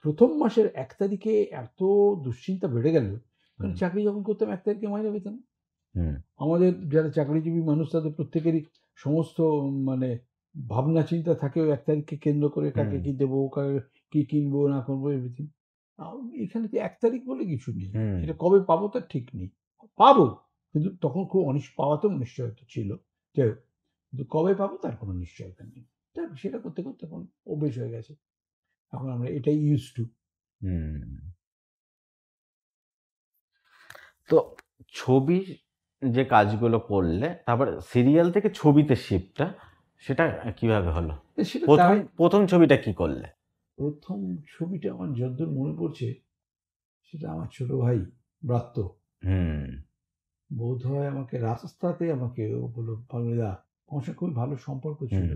প্রথম মাসের 1 তারিখে এত দুশ্চিন্তা বেড়ে গেল, কারণ চাকরি যখন করতাম 1 তারিখে মাইনে পেতাম। আমাদের যারা চাকরিজীবী মানুষ তাদের প্রত্যেকেরই সমস্ত মানে ভাবনা চিন্তা থাকে ওই 1 তারিখকে কেন্দ্র করে, কাকে কি দেবো, কাকে কি কিনবো না করবো, এভরিথিং। এখানে তো 1 তারিখ বলে কিছু নেই, এটা কবে পাবো তার ঠিক নেই। পাবো, কিন্তু তখন খুব পাওয়াতেও অনিশ্চয়তা ছিল, যাই হোক, কিন্তু কবে পাবো তার কোনো নিশ্চয়তা নেই। সেটা করতে করতে এখন অভ্যেস হয়ে গেছে, এখন আমরা এটাই ইউজ টু। তো ছবির যে কাজগুলো করলে, তারপর সিরিয়াল থেকে ছবিতে শিফটটা, সেটা কিভাবে হলো? সেটা প্রথম তাই, প্রথম ছবিটা কি করলে? প্রথম ছবিটা আমার যতদূর মনে পড়ছে সেটা আমার ছোট ভাই ব্রাত্য বোধ হয় আমাকে রাস্তাতে আমাকে ও বললো, "পাগলিদা", আমার সঙ্গে খুবই ভালো সম্পর্ক ছিল।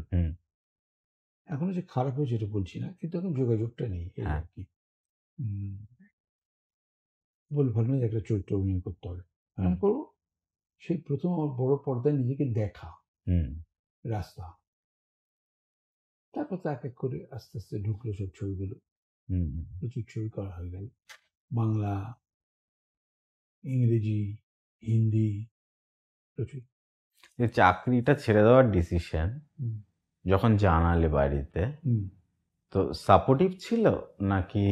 এখনো যে খারাপ হয়েছে এটা বলছি না, কিন্তু এখন যোগাযোগটা নেই, এই আর কি। বললো, "পাগলিদা, একটা চরিত্র অভিনয় করতে হবে।" আমি করবো। সেই প্রথম আমার বড় পর্দায় নিজেকে দেখা রাস্তা। তারপর তো এক এক করে আস্তে আস্তে ঢুকলো সব ছবিগুলো, প্রচুর ছবি করা হয়ে গেল, বাংলা, ইংরেজি, হিন্দি, প্রচুর। এই চাকরিটা ছেড়ে দেওয়ার ডিসিশন যখন জানালে বাড়িতে, তো সাপোর্টিভ ছিল নাকি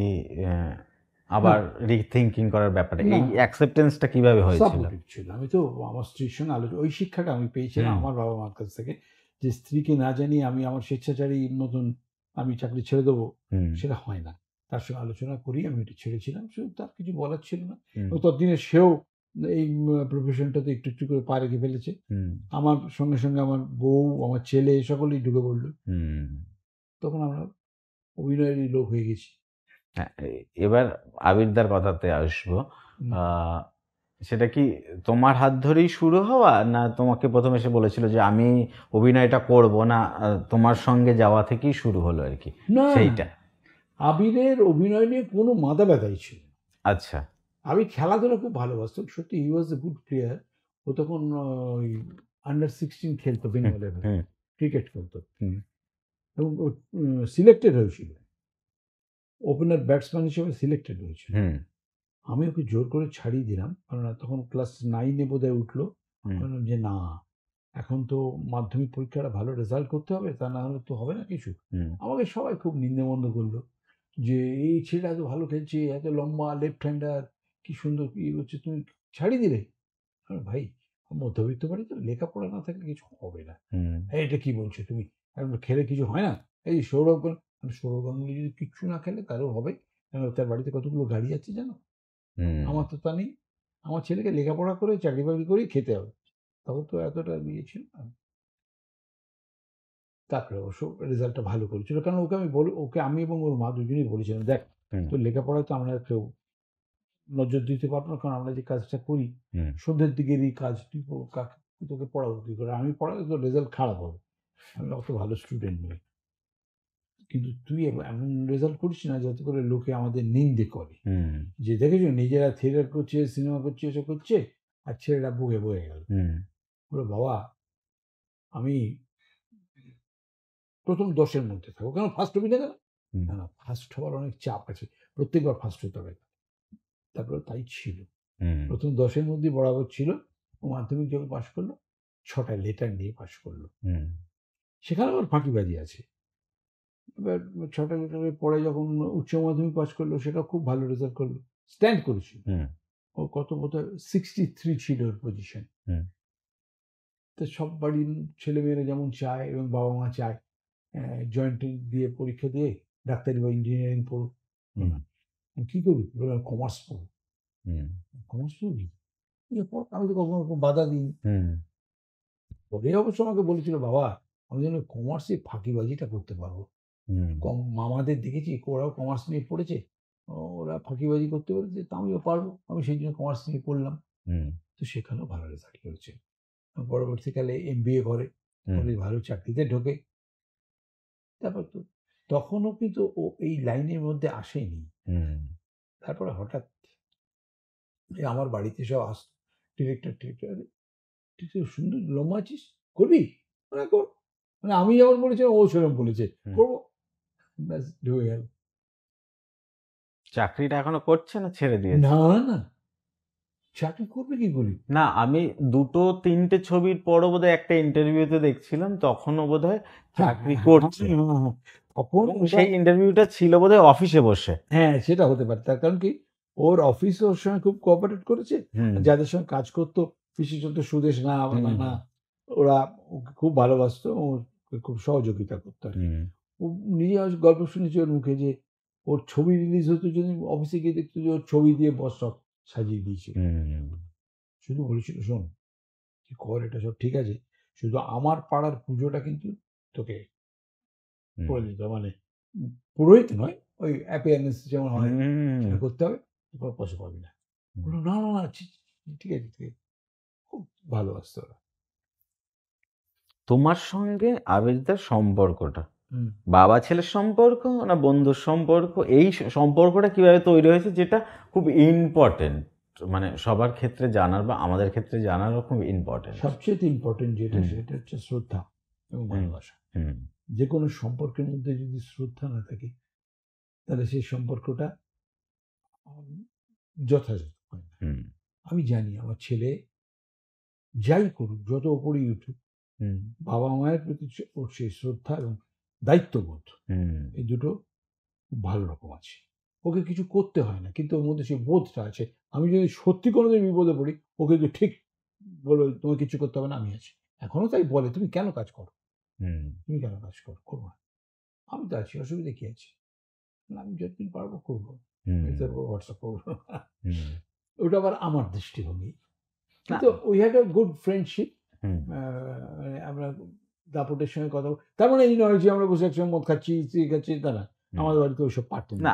আবার রিথিঙ্কিং করার ব্যাপারে, এই অ্যাকসেপ্টেন্সটা কিভাবে হয়েছিল? সাপোর্টিভ ছিল। আমি তো আমার স্ত্রীর সঙ্গে ওই শিক্ষাটা আমি পেয়েছিলাম আমার বাবা মার কাছ থেকে, যে স্ত্রীকে না জানিয়ে আমি আমার স্বেচ্ছাচারী মতন আমি চাকরি ছেড়ে দেবো, সেটা হয় না। তার সঙ্গে আলোচনা করি আমি এটা ছেড়েছিলাম, শুধু তার কিছু বলার ছিল না। ততদিনে সেও এই প্রফেশনটাতে একটু একটু করে পা রেখে ফেলেছে। আমার সঙ্গে সঙ্গে আমার বউ, আমার ছেলে সকলেই ঢুকে পড়লো। তখন আমরা অভিনয়েরই লোক হয়ে গেছি। এবার আবিরদার কথাতে আসবো। সেটা কি তোমার হাত ধরেই শুরু হওয়া, না তোমাকে প্রথম এসে বলেছিল যে আমি অভিনয়টা করব না, তোমার সঙ্গে যাওয়া থেকেই শুরু হলো আর কি? না, সেইটা আবিরের অভিনয় নিয়ে কোনো মাথা ব্যথাই ছিল। আচ্ছা। আমি খেলাধুলা খুব ভালোবাসতাম সত্যি, হি ওয়াজ এ গুড প্লেয়ার। ও তখন under-16 খেলতো বেঙ্গলের হয়ে, ক্রিকেট খেলতো, এবং ও সিলেক্টেড হয়েছিল, ওপেনার ব্যাটসম্যান হিসেবে সিলেক্টেড হয়েছিল। আমি ওকে জোর করে ছাড়িয়ে দিলাম, কারণ তখন ক্লাস 9-এ বোধহয় উঠলো। বললাম যে না, এখন তো মাধ্যমিক পরীক্ষাটা ভালো রেজাল্ট করতে হবে, তা না হলে তো হবে না কিছু। আমাকে সবাই খুব নিন্দামন্দ করলো, যে এই ছেলেটা এত ভালো খেলছে, এত লম্বা, লেফট হ্যান্ডার, কি সুন্দর কি হচ্ছে, তুমি ছাড়িয়ে দিলে। ভাই, মধ্যবিত্ত বাড়ি তো, লেখাপড়া না থাকলে কিছু হবে না। এটা কি বলছো তুমি, এখন খেলে কিছু হয় না? এই সৌরভ গাঙ্গুলি যদি কিচ্ছু না খেলে তারও হবে, তার বাড়িতে কতগুলো গাড়ি আছে জানো, আমার তো তা নেই। আমার ছেলেকে লেখাপড়া করে চাকরি বাকরি করেই খেতে হবে। তখন তো এতটা দিয়েছিল না। তারপরে অবশ্য রেজাল্টটা ভালো করেছিল, কারণ ওকে আমি এবং ওর মা দুজনেই বলেছিলাম, দেখ হুম, তোর লেখাপড়ায় তো আমরা কেউ নজর দিতে পারবো না, কারণ আমরা যে কাজটা করি হুম, সন্ধ্যের দিকেরই কাজ, তোকে পড়াবো কি করে, আমি পড়ালে তোর রেজাল্ট খারাপ হবে, আমি অত ভালো স্টুডেন্ট নই, কিন্তু তুই এমন রেজাল্ট করিস না যাতে করে লোকে আমাদের নিন্দে করে, হুম, যে দেখেছো নিজেরা থিয়েটার করছে, সিনেমা করছে, এসব করছে, আর ছেলেরা বুকে বয়ে গেল। হুম, বলে বাবা আমি প্রথম 10-এর মধ্যে থাকবো, কেন ফার্স্ট হবি না কেন? হুম, না না, ফার্স্ট হওয়ার অনেক চাপ আছে, প্রত্যেকবার ফার্স্ট হতে হবে। তারপরে তাই ছিল, হুম, প্রথম 10-এর মধ্যে বরাবর ছিল। ও মাধ্যমিক যখন পাশ করলো 6টা লেটার নিয়ে পাশ করলো, হুম, সেখানে আবার ফাঁকিবাজি আছে। এবার 6টা লেটারের পরে যখন উচ্চ মাধ্যমিক পাশ করলো, সেটা খুব ভালো রেজাল্ট করলো, স্ট্যান্ড করেছিল। হুম, ও কত বোধহয় 63 ছিল ওর পজিশন। হুম, তো সব বাড়ির ছেলেমেয়েরা যেমন চায় এবং বাবা মা চায় জয়েন্ট দিয়ে পরীক্ষা দিয়ে ডাক্তারি বা ইঞ্জিনিয়ারিং পড়ুক। হুম, না, কি করবি? কমার্স পড়বো। হুম, কমার্স পড়বি? ঠিক আছে, পড়। আমি তো কখনো বাধা দিইনি। হুম, পরে অবশ্য আমাকে বলেছিল, বাবা আমি যেন কমার্সে ফাঁকিবাজিটা করতে পারবো। হুম, মামাদের দেখেছি ওরাও কমার্স নিয়ে পড়েছে, ওরা ফাঁকিবাজি করতে পেরেছে, তা আমিও পারবো, আমি সেই জন্য কমার্স নিয়ে পড়লাম। হুম, তো সেখানেও ভালো রেজাল্ট করেছে। পরবর্তীকালে MBA করে, হুম, করে ভালো চাকরিতে ঢোকে। তারপর তো তখনও কিন্তু ও এই লাইনের মধ্যে আসেনি। হুম, তারপরে হঠাৎ এই আমার বাড়িতে সব আসতো, ডিরেক্টর টিরেক্টর, তুই তো সুন্দর লম্বা আছিস, করবি? মানে কর। মানে আমি যেমন বলেছিলাম ও সেরকম বলেছে, হুম। করবো। ব্যাস ঢুকে গেল। চাকরিটা এখনো করছে না ছেড়ে দিয়েছে? না না, চাকরি করবে কি করে? না, আমি দুটো তিনটে ছবির পরও বোধহয় একটা ইন্টারভিউতে দেখছিলাম, তখনও বোধহয় হ্যাঁ চাকরি হ্যাঁ হ্যাঁ করছে, হ্যাঁ, হ্যাঁ, হ্যাঁ। তখন এবং ওটা, সেই ইন্টারভিউটা ছিল বোধহয় অফিসে বসে। হ্যাঁ সেটা হতে পারে, তার কারণ কি ওর অফিস ওর সঙ্গে খুব কোঅপারেট করেছে, হুম, আর যাদের সঙ্গে কাজ করতো, বিশেষত সুদেশ না হুম, না, ওরা ওকে খুব ভালোবাসতো, ওকে খুব সহযোগিতা করতো আর কি। হুম, ও নিজে আজ গল্প শুনেছি ওর মুখে, যে ওর ছবি রিলিজ হতো, যদি অফিসে গিয়ে দেখতো যে ওর ছবি দিয়ে বস সব সাজিয়ে দিয়েছে। হুম, শুধু বলেছিল, শোন তুই কর এটা সব ঠিক আছে, শুধু আমার পাড়ার পুজোটা কিন্তু তোকে হুম, করে দিতে হবে, মানে পুরোহিত নয়, ওই অ্যাপিয়ারেন্স যেমন হয় হুম, সেটা করতে হবে, এরপর পয়সা পাবি না। হুম। বললো, না না না, ঠিক আছে ঠিক আছে। খুব ভালোবাসতো ওরা। তোমার সঙ্গে আবিরদার সম্পর্কটা হুম। বাবা ছেলের সম্পর্ক না বন্ধুর সম্পর্ক, এই সম্পর্কটা কিভাবে তৈরি হয়েছে, যেটা খুব ইম্পর্টেন্ট, মানে সবার ক্ষেত্রে জানার বা আমাদের ক্ষেত্রে জানারও খুব ইম্পর্টেন্ট? সবচেয়ে ইম্পর্টেন্ট যেটা, হুম, সেটা হচ্ছে শ্রদ্ধা এবং হুম, ভালোবাসা। হুম, যে কোনো সম্পর্কের মধ্যে যদি শ্রদ্ধা না থাকে, তাহলে সেই সম্পর্কটা উম, যথাযথ হয় না। হুম, আমি জানি আমার ছেলে যাই করুক, যত ওপরেই উঠুক, হুম, বাবা মায়ের প্রতি ওর সেই শ্রদ্ধা এবং দায়িত্ববোধ, হুম, এই দুটো খুব ভালো রকম আছে। ওকে কিছু করতে হয় না, কিন্তু ওর মধ্যে সেই বোধটা আছে। আমি যদি সত্যি কোনোদিন বিপদে পড়ি, ও কিন্তু ঠিক বলবে, তোমার কিছু করতে হবে না, আমি আছি। এখনো তাই বলে, তুমি কেন কাজ করো, হুম, তুমি কেন কাজ করো, করবো না, আমি তো আছি, অসুবিধা কি আছে, না, আমি যতদিন পারবো করবো, হুম, মেসেজ করবো, হোয়াটসঅ্যাপ করবো। হুম। ওটা আবার আমার দৃষ্টিভঙ্গি, না, কিন্তু we had a good friendship. Hmm, আমরা দাপটের সঙ্গে কথা তার মানে এই নয় যে আমরা বসে একসঙ্গে মদ খাচ্ছি, খাচ্ছি, তা না। হুম। আমাদের বাড়িতে ওইসব পারতেন না, না।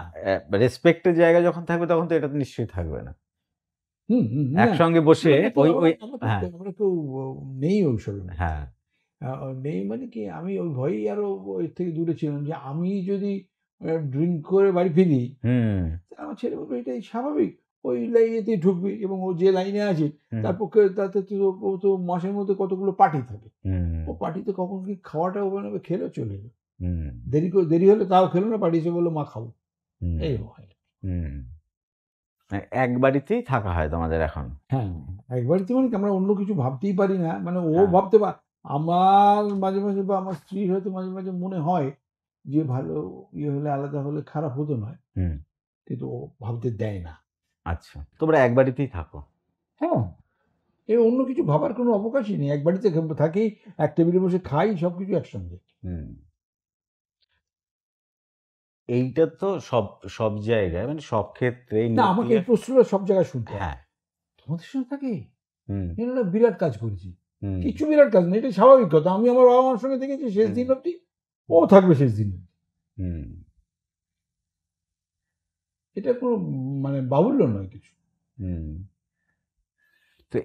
রেসপেক্টের জায়গা যখন থাকবে তখন তো এটা তো নিশ্চয়ই থাকবে না। হুম হুম, না, একসঙ্গে বসে আমরা তো ওই আমরা ওই আমরা তো হ্যাঁ, আমরা কেউ নেই ওইসবের মধ্যে। হ্যাঁ, নেই মানে কি, আমি ওই ভয়েই আরো এর থেকে দূরে ছিলাম, যে আমি যদি ড্রিঙ্ক করে বাড়ি ফিরি, হুম, আমার ছেলে বলবে এটাই স্বাভাবিক, ওই লাইনেতেই ঢুকবে, এবং ও যে লাইনে আছে হুম, তার পক্ষে, তাতে তো ও তো মাসের মধ্যে কতগুলো পার্টি থাকে, হুম, ও পার্টিতে কখন কি খাওয়াটা ও বানাবে, খেলো চলে এলো। হুম, দেরি হলে তাও খেলো না, পার্টি এসে বললো মা খাবো, হুম, এই হয়। হুম। এক বাড়িতেই থাকা হয় তোমাদের এখন? হ্যাঁ, একবারই তো, মানে কি আমরা অন্য কিছু ভাবতেই পারি না। মানে ও হ্যাঁ, ভাবতে আমার মাঝে, মাঝে, বা আমার স্ত্রীর হয়তো মাঝে, মাঝে মনে হয় যে ভালো ইয়ে হলে, আলাদা হলে খারাপ হতো নয়। হুম, কিন্তু ও ভাবতে দেয় না। আচ্ছা, তোমরা এক বাড়িতেই থাকো? হ্যাঁ, অন্য কিছু ভাবার কোনো অবকাশই নেই। এক বাড়িতে থাকি, এক টেবিলে বসে খাই, সবকিছু একসঙ্গে। হুম। এইটা তো সব সব জায়গায় মানে সব ক্ষেত্রেই না, আমাকে এই নিউক্লিয়ার। প্রশ্নটা সব জায়গায় শুনতে হয়। হ্যাঁ। তোমাদের সঙ্গে থাকে? হুম এনারা বিরাট কাজ করেছি। হুম কিছু বিরাট কাজ না, এটা স্বাভাবিক কথা। আমি আমার বাবা মার সঙ্গে দেখেছি শেষ দিন অবধি, ও থাকবে শেষ দিন অবধি। হুম এটা কোনো মানে বাহুল্য নয় কিছু। হুম তো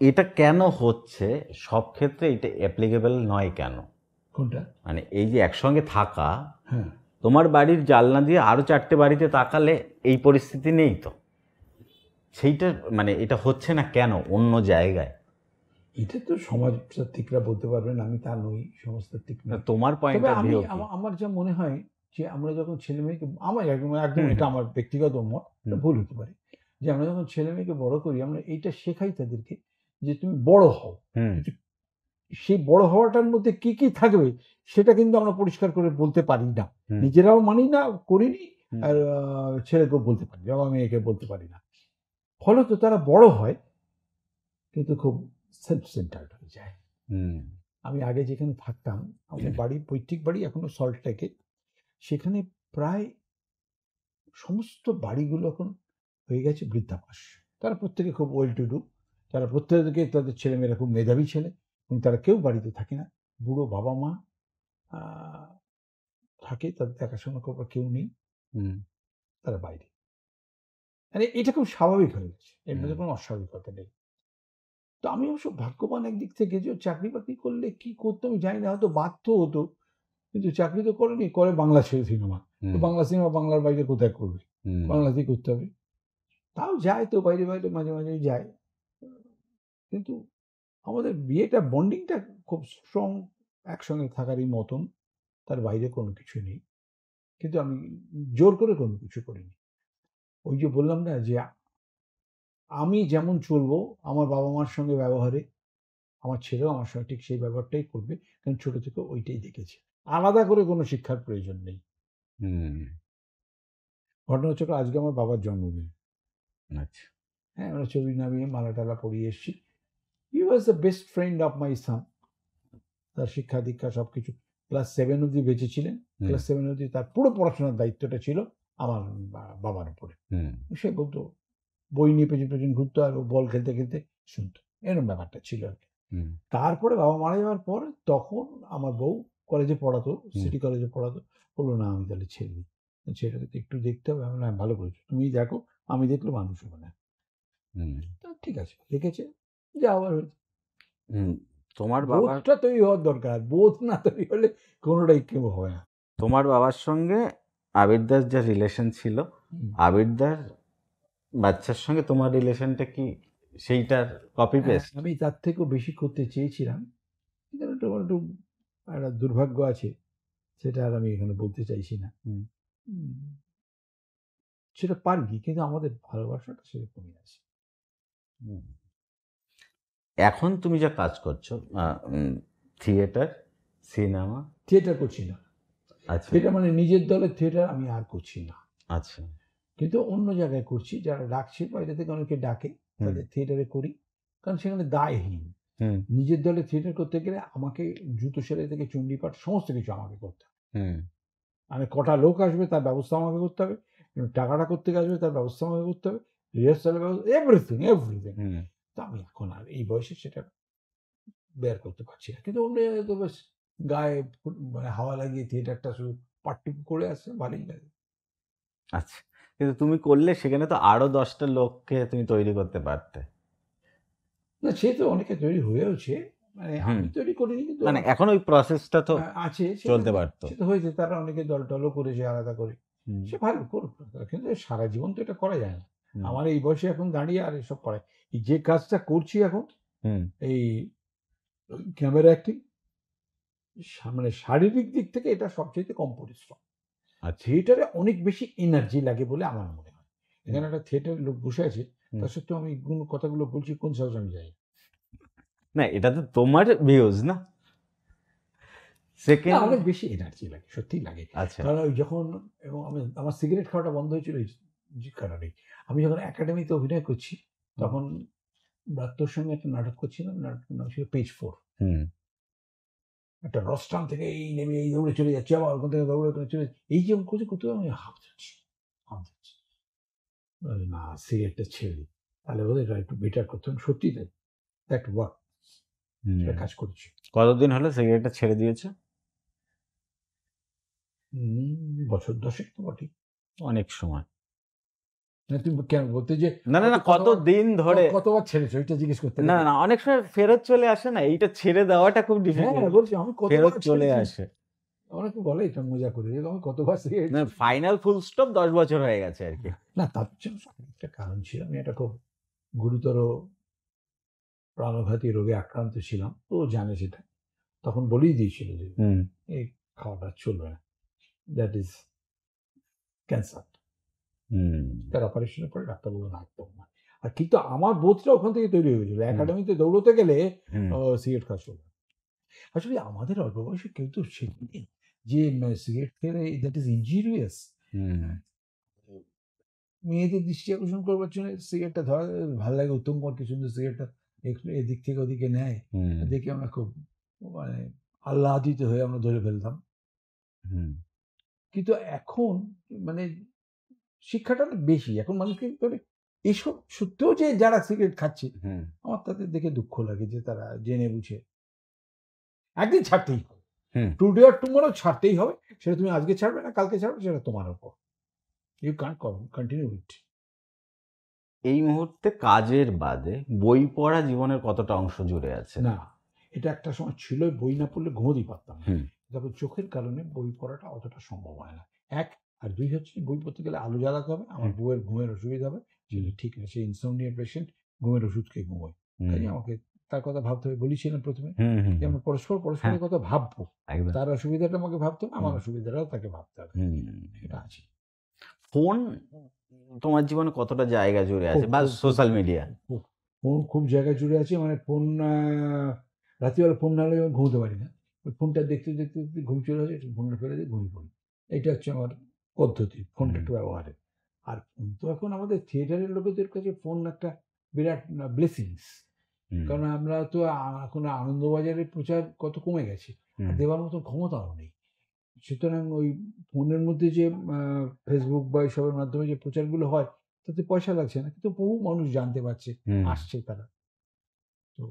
এটা কেন হচ্ছে সব ক্ষেত্রে এটা অ্যাপ্লিকেবল নয় কেন? কোনটা? মানে এই যে একসঙ্গে থাকা, হ্যাঁ, তোমার বাড়ির জানলা দিয়ে আরো 4টে বাড়িতে তাকালে এই পরিস্থিতি নেই তো, সেইটা মানে এটা হচ্ছে না কেন অন্য জায়গায়? এটা তো সমাজতাত্ত্বিকরা বলতে পারবেন, আমি তা নই, সমাজতাত্ত্বিক নই। তোমার পয়েন্ট তবে অফ আমি ভিউ কি? আমার যা মনে হয় যে আমরা যখন ছেলে মেয়েকে, আমার একদম একদম হুম, এটা আমার ব্যক্তিগত মত, এটা হুম, ভুল হতে পারে, যে আমরা যখন ছেলে মেয়েকে বড় করি আমরা এইটা শেখাই তাদেরকে যে তুমি বড় হও, হুম, কিন্তু সেই বড় হওয়াটার মধ্যে কি কি থাকবে সেটা কিন্তু আমরা পরিষ্কার করে বলতে পারি না, হুম, নিজেরাও মানি না, করিনি, হুম, আর ছেলেকেও বলতে পারি, বাবা মেয়েকে বলতে পারি না। ফলত তারা বড় হয় কিন্তু খুব সেলফ সেন্টার্ড হয়ে যায়। হুম, আমি আগে যেখানে থাকতাম, আমাদের বাড়ি, পৈতৃক বাড়ি এখনো সল্ট লেকে, সেখানে প্রায় সমস্ত বাড়িগুলো এখন হয়ে গেছে বৃদ্ধাবাস। তারা প্রত্যেকে খুব ওয়েল টু ডু, তারা প্রত্যেকে, তাদের ছেলেমেয়েরা খুব মেধাবী ছেলে, এবং তারা কেউ বাড়িতে থাকে না। বুড়ো বাবা মা থাকে, তাদের দেখাশোনা করবার কেউ নেই, হুম, তারা বাইরে। মানে এটা খুব স্বাভাবিক হয়ে গেছে, এর হুম, মধ্যে কোনো অস্বাভাবিকতা নেই। তো আমি অবশ্য ভাগ্যবান একদিক থেকে, যে চাকরি বাকরি করলে কি করতো আমি জানি না, হয়তো বাধ্য হতো, কিন্তু চাকরি তো করেনি, করে বাংলা সিনেমা। তো হুম, বাংলা সিনেমা বাংলার বাইরে কোথায় করবে, হুম, বাংলাতেই করতে হবে। তাও যায় তো বাইরে বাইরে, মাঝে মাঝেই যায়। কিন্তু আমাদের বিয়েটা, বন্ডিংটা খুব স্ট্রং, একসঙ্গে থাকারই মতন, তার বাইরে কোনো কিছু নেই। কিন্তু আমি জোর করে কোনো কিছু করিনি। ওই যে বললাম না যে আমি যেমন চলবো আমার বাবা মার সঙ্গে ব্যবহারে, আমার ছেলেও আমার সঙ্গে ঠিক সেই ব্যবহারটাই করবে, কারণ ছোট থেকে ওইটাই দেখেছে। আলাদা করে কোনো শিক্ষার প্রয়োজন নেই। হুম, ঘটনা হচ্ছে, আজকে আমার বাবার জন্মদিন। আচ্ছা, হ্যাঁ, আমরা ছবি নামিয়ে মালা টালা পরিয়ে এসেছি। He was the best friend of my son. তার শিক্ষা দীক্ষা সবকিছু, ক্লাস 7 অবধি বেঁচে ছিলেন। হুম, ক্লাস 7 অবধি তার পুরো পড়াশোনার দায়িত্বটা ছিল আমার বাবার উপরে। হুম, সে বলতো, বই নিয়ে পেছন পেছন ঘুরতো, আর ও বল খেলতে খেলতে শুনতো, এরকম ব্যাপারটা ছিল আর কি। হুম, তারপরে বাবা মারা যাওয়ার পর তখন আমার বউ কলেজে পড়াতো, হুম, সিটি কলেজে পড়াতো, বললো না আমি তাহলে ছেড়ে দিই, ছেলেটাকে তো একটু দেখতে হবে। আমি বললাম, "হ্যাঁ, ভালো করেছো, তুমিই দেখো, আমি দেখলে মানুষ হবে না।" হুম, তো ঠিক আছে, দেখেছে, যা আবার হয়েছে। হুম। তোমার বাবার বোধটা তৈরি হওয়ার দরকার, বোধ না তৈরি হলে কোনোটাই কেউ হবে না। তোমার বাবার সঙ্গে আবিরদার যা রিলেশন ছিল, হুম। আবিরদার বাচ্চার সঙ্গে তোমার রিলেশনটা কি সেইটার কপি পেস্ট? আমি তার থেকেও বেশি করতে চেয়েছিলাম, কিন্তু একটু একটা দুর্ভাগ্য আছে, সেটা আর আমি এখানে বলতে চাইছি না। হুম, হুম, সেটা পারিনি, কিন্তু আমাদের ভালোবাসাটা সেরকমই আছে। হুম। এখন তুমি যা কাজ করছো, থিয়েটার, সিনেমা। থিয়েটার করছি না। আচ্ছা, থিয়েটার মানে নিজের দলের থিয়েটার আমি আর করছি না, আচ্ছা, কিন্তু অন্য জায়গায় করছি। যারা ডাকছে, বাইরে থেকে অনেকে ডাকে, হুম, তাদের থিয়েটারে করি, কারণ সেখানে দায়হীন। হুম, নিজের দলে থিয়েটার করতে গেলে আমাকে জুতো সেলাই থেকে চণ্ডীপাঠ সমস্ত কিছু আমাকে করতে হবে। হুম, মানে কটা লোক আসবে তার ব্যবস্থা আমাকে করতে হবে, টাকাটা করতে আসবে তার ব্যবস্থা আমাকে করতে হবে, রিহার্সালের ব্যবস্থা, এভরিথিং এভরিথিং। হুম, তো আমি এখন আর এই বয়সে সেটা বের করতে পারছি না, কিন্তু অন্য জায়গায় তো বেশ গায়ে মানে হাওয়া লাগিয়ে থিয়েটারটা শুধু পাট্টুকু করে আসছে, ভালোই লাগে। আচ্ছা। কিন্তু তুমি করলে সেখানে তো আরো 10টা লোককে তুমি তৈরি করতে পারতে। না, সে তো অনেকে তৈরি হয়েওছে, মানে হুম, আমি তৈরি করিনি, কিন্তু মানে আমার এখন ওই প্রসেসটা তো আছে, সেটা চলতে পারতো। সেটা হয়েছে, তারা অনেকে দল টলও করেছে আলাদা করে। হুম, সে ভালো করুক, কিন্তু সারা জীবন তো এটা করা যায় না। হুম, আমার এই বয়সে এখন দাঁড়িয়ে আর এসব করায়, এই যে কাজটা করছি এখন, হুম, এই ক্যামেরা অ্যাক্টিং, মানে শারীরিক দিক থেকে এটা সবচেয়ে কম পরিশ্রম। আচ্ছা, থিয়েটারে অনেক বেশি এনার্জি লাগে বলে আমার মনে হয়। হুম, এখানে একটা থিয়েটারের লোক বসে আছে, হুম। তার সত্ত্বেও আমি কোন কথাগুলো বলছি কোন সাহসে আমি যাই। না, এটা তো তোমার ভিউজ না। না, সেকেন্ড। অনেক বেশি এনার্জি লাগে, সত্যিই লাগে। আচ্ছা, কারণ ওই যখন, এবং আমার সিগারেট খাওয়াটা বন্ধ হয়েছিল যে কারণেই। আমি যখন একাডেমিতে অভিনয় করছি, হুম, তখন ব্রাত্যর সঙ্গে একটা নাটক করছিলাম, নাটকের নাম ছিল পেজ 4। হুম, একটা রস্টান থেকে এই নেমে এই দৌড়ে চলে যাচ্ছে, আবার ওখান থেকে দৌড়ে চলে যাচ্ছে, এই যে করতে করতে আমি হাঁপ যাচ্ছি। না, সিগারেটটা ছেড়ে দিই, তাহলে বোধ হয় একটু বেটার করতে হবে। সত্যি তাই, দ্যাট ওয়ার্ক, সেটা কাজ করেছে। কতদিন হলো সিগারেটটা ছেড়ে দিয়েছে? বছর 10 তো বটে। অনেক সময়। না তুমি কেন বলতে যে না না না, কতদিন ধরে? কতবার ছেড়েছো এটা জিজ্ঞেস করতে না না, অনেক সময় ফেরত চলে আসে না, এইটা ছেড়ে দেওয়াটা খুব হ্যাঁ ডিফিকাল্ট। বলছি আমি ফেরত কতবার চলে ছেড়েছি। আসে। অনেকে বলে এটা মজা করে যে আমি কতবার সিগারেট। না, ফাইনাল ফুল স্টপ 10 বছর হয়ে গেছে আর কি। না, তার জন্য একটা কারণ ছিল, আমি একটা খুব গুরুতর প্রাণঘাতী রোগে আক্রান্ত ছিলাম, তো জানে সেটা, তখন বলেই দিয়েছিল যে এই খাওয়াটা চলবে না, দ্যাট ইজ ক্যান্সার। তার অপারেশনের পরে ডাক্তার বললো না, একদম না। আর কিন্তু আমার বোধটা ওখান থেকে তৈরি হয়ে গেছিল, একাডেমিতে দৌড়তে গেলে সিগারেট খাওয়া চলবে না। আসলে আমাদের অল্প বয়সে কেউ তো শেখেনি যে সিগারেট খেলে দ্যাট ইজ ইনজুরিয়াস। মেয়েদের দৃষ্টি আকর্ষণ করবার জন্য সিগারেটটা ধরা ভালো লাগে, উত্তম কুমার কি সুন্দর সিগারেটটা একটু এদিক থেকে ওদিকে নেয়, দেখে আমরা খুব মানে আহ্লাদিত হয়ে আমরা ধরে ফেলতাম। কিন্তু এখন মানে শিক্ষাটা অনেক বেশি, এখন মানুষকে করে এইসব সত্ত্বেও যে যারা সিগারেট খাচ্ছে, আমার তাদের দেখে দুঃখ লাগে যে তারা জেনে বুঝে একদিন ছাড়তেই হবে, টুডে আর টুমরো ছাড়তেই হবে। সেটা তুমি আজকে ছাড়বে না কালকে ছাড়বে, সেটা তোমার উপর, ইউ ক্যান্ট কন্টিনিউ ইট। এই মুহূর্তে কাজের বাদে বই পড়া জীবনের কতটা অংশ জুড়ে আছে? না, এটা একটা সময় ছিল বই না পড়লে ঘুমোতেই পারতাম না, তবে চোখের কারণে বই পড়াটা অতটা সম্ভব হয় না, এক। আর দুই হচ্ছে বই পড়তে গেলে আলো জ্বালাতে হবে, আমার বউয়ের ঘুমের অসুবিধা হবে, সেটা ঠিক না, সে ইনসমনিয়া পেশেন্ট, ঘুমের ওষুধ খেয়ে ঘুমোয়, কাজে আমাকে তার কথা ভাবতে হবে। বলেছিলাম প্রথমে যে আমরা পরস্পরের কথা ভাববো, তার অসুবিধাটা আমাকে ভাবতে হবে, আমার অসুবিধাটাও তাকে ভাবতে হবে, সেটা আছে। ফোন তোমার জীবনে কতটা জায়গা জুড়ে আছে, বা সোশ্যাল মিডিয়া? ফোন খুব জায়গা জুড়ে আছে, মানে ফোন রাত্রিবেলা ফোন না হলে আমি ঘুমোতে পারি না, ওই ফোনটা দেখতে দেখতে দেখতে ঘুম চলে আসে, ফোনটা ফেলে দিয়ে ঘুমিয়ে পড়ি, এটা হচ্ছে আমার পদ্ধতি ফোনটা একটু ব্যবহারে। আর ফোন তো এখন আমাদের থিয়েটারের লোকেদের কাছে ফোন একটা বিরাট ব্লেসিংস, কারণ আমরা তো এখন আনন্দবাজারের প্রচার কত কমে গেছে, আর দেওয়ার মতো ক্ষমতাও নেই, সুতরাং ওই ফোনের মধ্যে যে ফেসবুক বা এইসবের মাধ্যমে যে প্রচারগুলো হয় তাতে পয়সা লাগছে না, কিন্তু বহু মানুষ জানতে পারছে, আসছে তারা। তো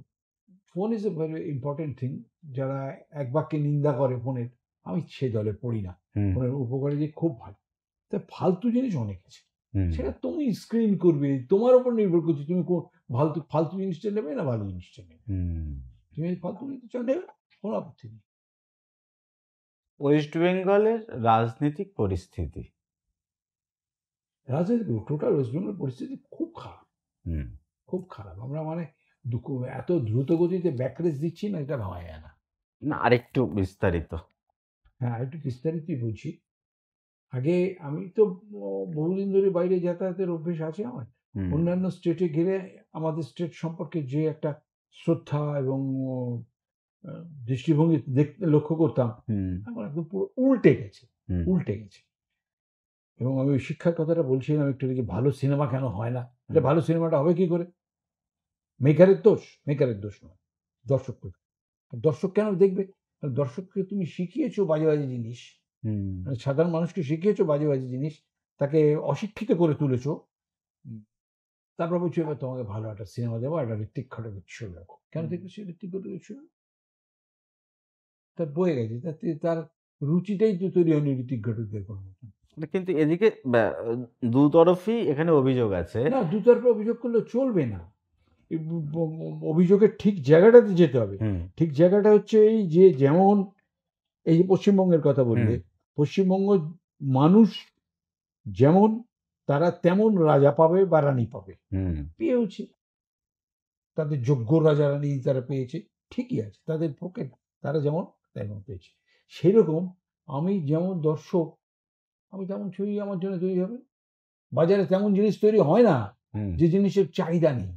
phone is a very important thing. যারা এক বাক্যে নিন্দা করে ফোনের, আমি সে দলে পড়ি না, ফোনের উপকারী যে খুব ভালো, তা ফালতু জিনিস অনেক আছে, সেটা তুমি স্ক্রিন করবে, তোমার উপর নির্ভর করছে তুমি কোন ফালতু জিনিসটা নেবে না ভালো জিনিসটা নেবে, তুমি ফালতু জিনিসটা নেবে, কোনো আপত্তি নেই। ওয়েস্ট বেঙ্গলের রাজনৈতিক পরিস্থিতি? রাজনৈতিক টোটাল ওয়েস্ট বেঙ্গল পরিস্থিতি খুব খারাপ, খুব খারাপ। আমরা মানে এত দ্রুত গতিতে ব্যাকরেজ দিচ্ছি না, এটা ভাবা যায় না। না, আরেকটু বিস্তারিত। হ্যাঁ, একটু বিস্তারিতই বলছি। আগে আমি তো বহুদিন ধরে বাইরে যাতায়াতের অভ্যেস আছে আমার, অন্যান্য স্টেটে গেলে আমাদের স্টেট সম্পর্কে যে একটা শ্রদ্ধা এবং দৃষ্টিভঙ্গি দেখতে লক্ষ্য করতাম, এখন একদম পুরো উল্টে গেছে, উল্টে গেছে। এবং আমি ওই শিক্ষার কথাটা বলছিলাম একটু, যে ভালো সিনেমা কেন হয় না, এটা ভালো সিনেমাটা হবে কি করে? মেকারের দোষ? মেকারের দোষ নয়, দর্শক। দর্শক কেন দেখবে? দর্শককে তুমি শিখিয়েছো বাজে বাজে জিনিস, সাধারণ মানুষকে শিখিয়েছো বাজে বাজে জিনিস, তাকে অশিক্ষিত করে তুলেছো, তারপর বলছো এবার তোমাকে ভালো একটা সিনেমা দেবো, একটা ঋত্বিক ঘটকের ছবি রাখো। কেন দেখবে সে ঋত্বিক ঘটকের ছবি? তার বয়ে গেছে, তার রুচিটাই তো তৈরি হয়নি ঋত্বিক ঘটকদের কোনো। কিন্তু এদিকে দুতরফই এখানে অভিযোগ আছে। না, দুতরফে অভিযোগ করলে চলবে না, অভিযোগের ঠিক জায়গাটাতে যেতে হবে। ঠিক জায়গাটা হচ্ছে এই যে, যেমন এই যে পশ্চিমবঙ্গের কথা বললে, পশ্চিমবঙ্গ মানুষ যেমন তারা তেমন রাজা পাবে বা রানী পাবে, পেয়েওছে, তাদের যোগ্য রাজা রানী তারা পেয়েছে, ঠিকই আছে, তাদের পকেট তারা যেমন তেমন পেয়েছে। সেরকম আমি যেমন দর্শক, আমি তেমন ছবি আমার জন্য তৈরি হবে। বাজারে তেমন জিনিস তৈরি হয় না যে জিনিসের চাহিদা নেই,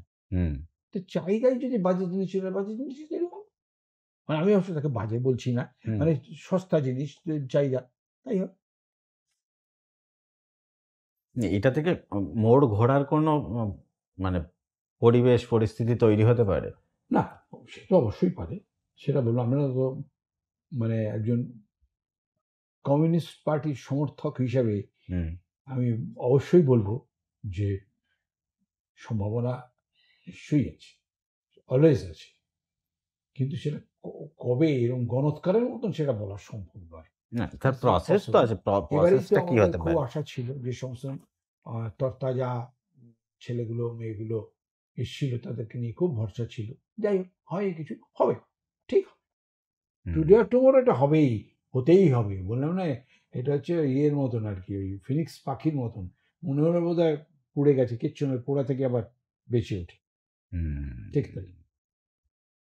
তো চাহিদাই যদি বাজে জিনিস, বাজে জিনিস তৈরি হবে। মানে আমি অবশ্য তাকে বাজে বলছি না, মানে সস্তা জিনিস চাহিদা, তাই হবে। এটা থেকে মোড় ঘোরার কোনো মানে পরিবেশ পরিস্থিতি তৈরি হতে পারে? না, সেটা অবশ্যই পারে, সেটা বলবো। আমরা তো মানে একজন কমিউনিস্ট পার্টির সমর্থক হিসাবে হুম আমি অবশ্যই বলবো যে সম্ভাবনা নিশ্চয়ই আছে, অলওয়েজ আছে, কিন্তু সেটা কবে এরকম গণৎকারের মতন সেটা বলা সম্ভব নয়। না তার That's not প্রসেস তো possible. আছে, এবারেই তো প্রসেসটা কি আমাদের হতে খুব পারে? আশা ছিল যে সমস্ত তরতাজা ছেলেগুলো মেয়েগুলো এসেছিল, তাদেরকে নিয়ে খুব ভরসা ছিল। যাই হোক, হয় কিছু হবে, ঠিক হুম, টুডে আর টুমোরো এটা হবেই, হতেই হবে। বললাম না, এটা হচ্ছে ইয়ের মতন আর কি, ওই ফিনিক্স পাখির মতন, মনে হলো বোধ হয় পুড়ে গেছে, কিচ্ছু নয়, পোড়া থেকে আবার বেঁচে ওঠে, ঠিক হুম, তাই।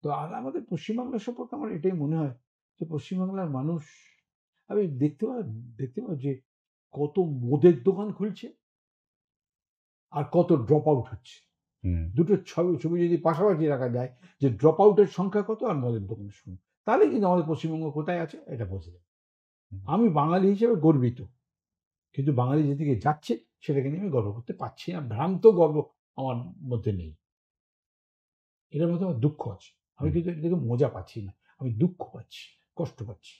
তো আর আমাদের পশ্চিমবাংলা সম্পর্কে আমার এটাই মনে হয় যে পশ্চিমবাংলার মানুষ, আমি দেখতে পাই যে কত মদের দোকান খুলছে আর কত ড্রপ আউট হচ্ছে। হুম, দুটো ছবি যদি পাশাপাশি রাখা যায়, যে ড্রপ আউটের সংখ্যা কত আর মদের দোকানের সংখ্যা, তাহলে কিন্তু আমাদের পশ্চিমবঙ্গ কোথায় আছে এটা বোঝা যায়। হুম। আমি বাঙালি হিসেবে গর্বিত, কিন্তু বাঙালি যেদিকে যাচ্ছে সেটাকে নিয়ে আমি গর্ব করতে পারছি না, ভ্রান্ত গর্ব আমার মধ্যে নেই, এটার মধ্যে আমার দুঃখ আছে। আমি হুম। কিন্তু এটা থেকে মজা পাচ্ছি না, আমি দুঃখ পাচ্ছি, কষ্ট পাচ্ছি।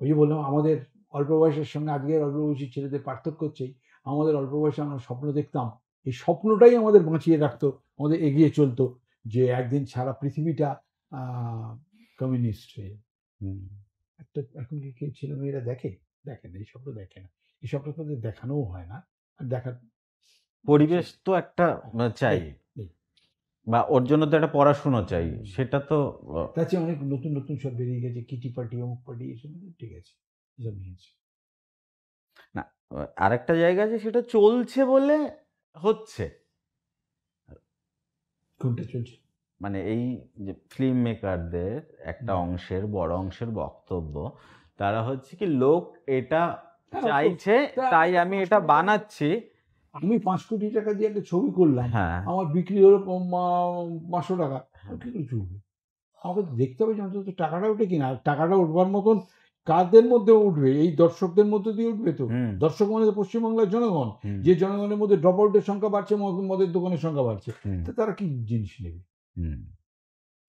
ওই যে বললাম, আমাদের অল্প বয়সের সঙ্গে আজকের অল্প বয়সী ছেলেদের পার্থক্য হচ্ছে এই, আমাদের অল্প বয়সে আমরা স্বপ্ন দেখতাম, এই স্বপ্নটাই আমাদের বাঁচিয়ে রাখতো, আমাদের এগিয়ে চলতো, যে একদিন সারা পৃথিবীটা কমিউনিস্ট হয়ে যাবে। হুম। একটা এখন কি কেউ ছেলেমেয়েরা দেখে? দেখে না, এই স্বপ্ন দেখে না, এই স্বপ্ন তাদের দেখানোও হয় না, আর দেখার পরিবেশ তো একটা চাই, নেই নেই। বা ওর জন্য তো একটা পড়াশুনো চাই, হুম। সেটা তো তার চেয়ে অনেক নতুন নতুন সব বেরিয়ে গেছে, কিটি পার্টি, অমুক পার্টি, এসব ঠিক আছে, এসব নিয়েছে। না। আরেকটা জায়গা আছে, সেটা চলছে বলে হচ্ছে, কোনটা চলছে? মানে এই যে ফিল্ম মেকারদের একটা হুম। অংশের, বড় অংশের বক্তব্য, তারা হচ্ছে কি, লোক এটা হ্যাঁ, অফকোর্স। চাইছে তা তাই আমি ৫ এটা কোটি টাকা, বানাচ্ছি। আমি ৫ কোটি টাকা দিয়ে একটা ছবি করলাম, হ্যাঁ, আমার বিক্রি হলো ৫০০ টাকা, হ্যাঁ, কি করে চলবে? আমাকে তো দেখতে হবে যে অন্তত টাকাটা উঠে কিনা, আর টাকাটা উঠবার মতন কাদের মধ্যে উঠবে, এই দর্শকদের মধ্যে দিয়ে উঠবে তো। হুম, দর্শক মানে তো পশ্চিমবাংলার জনগণ, হুম, যে জনগণের মধ্যে ড্রপ আউটের সংখ্যা বাড়ছে, মদের দোকানের সংখ্যা বাড়ছে, হুম, তো তারা কি জিনিস নেবে? হুম,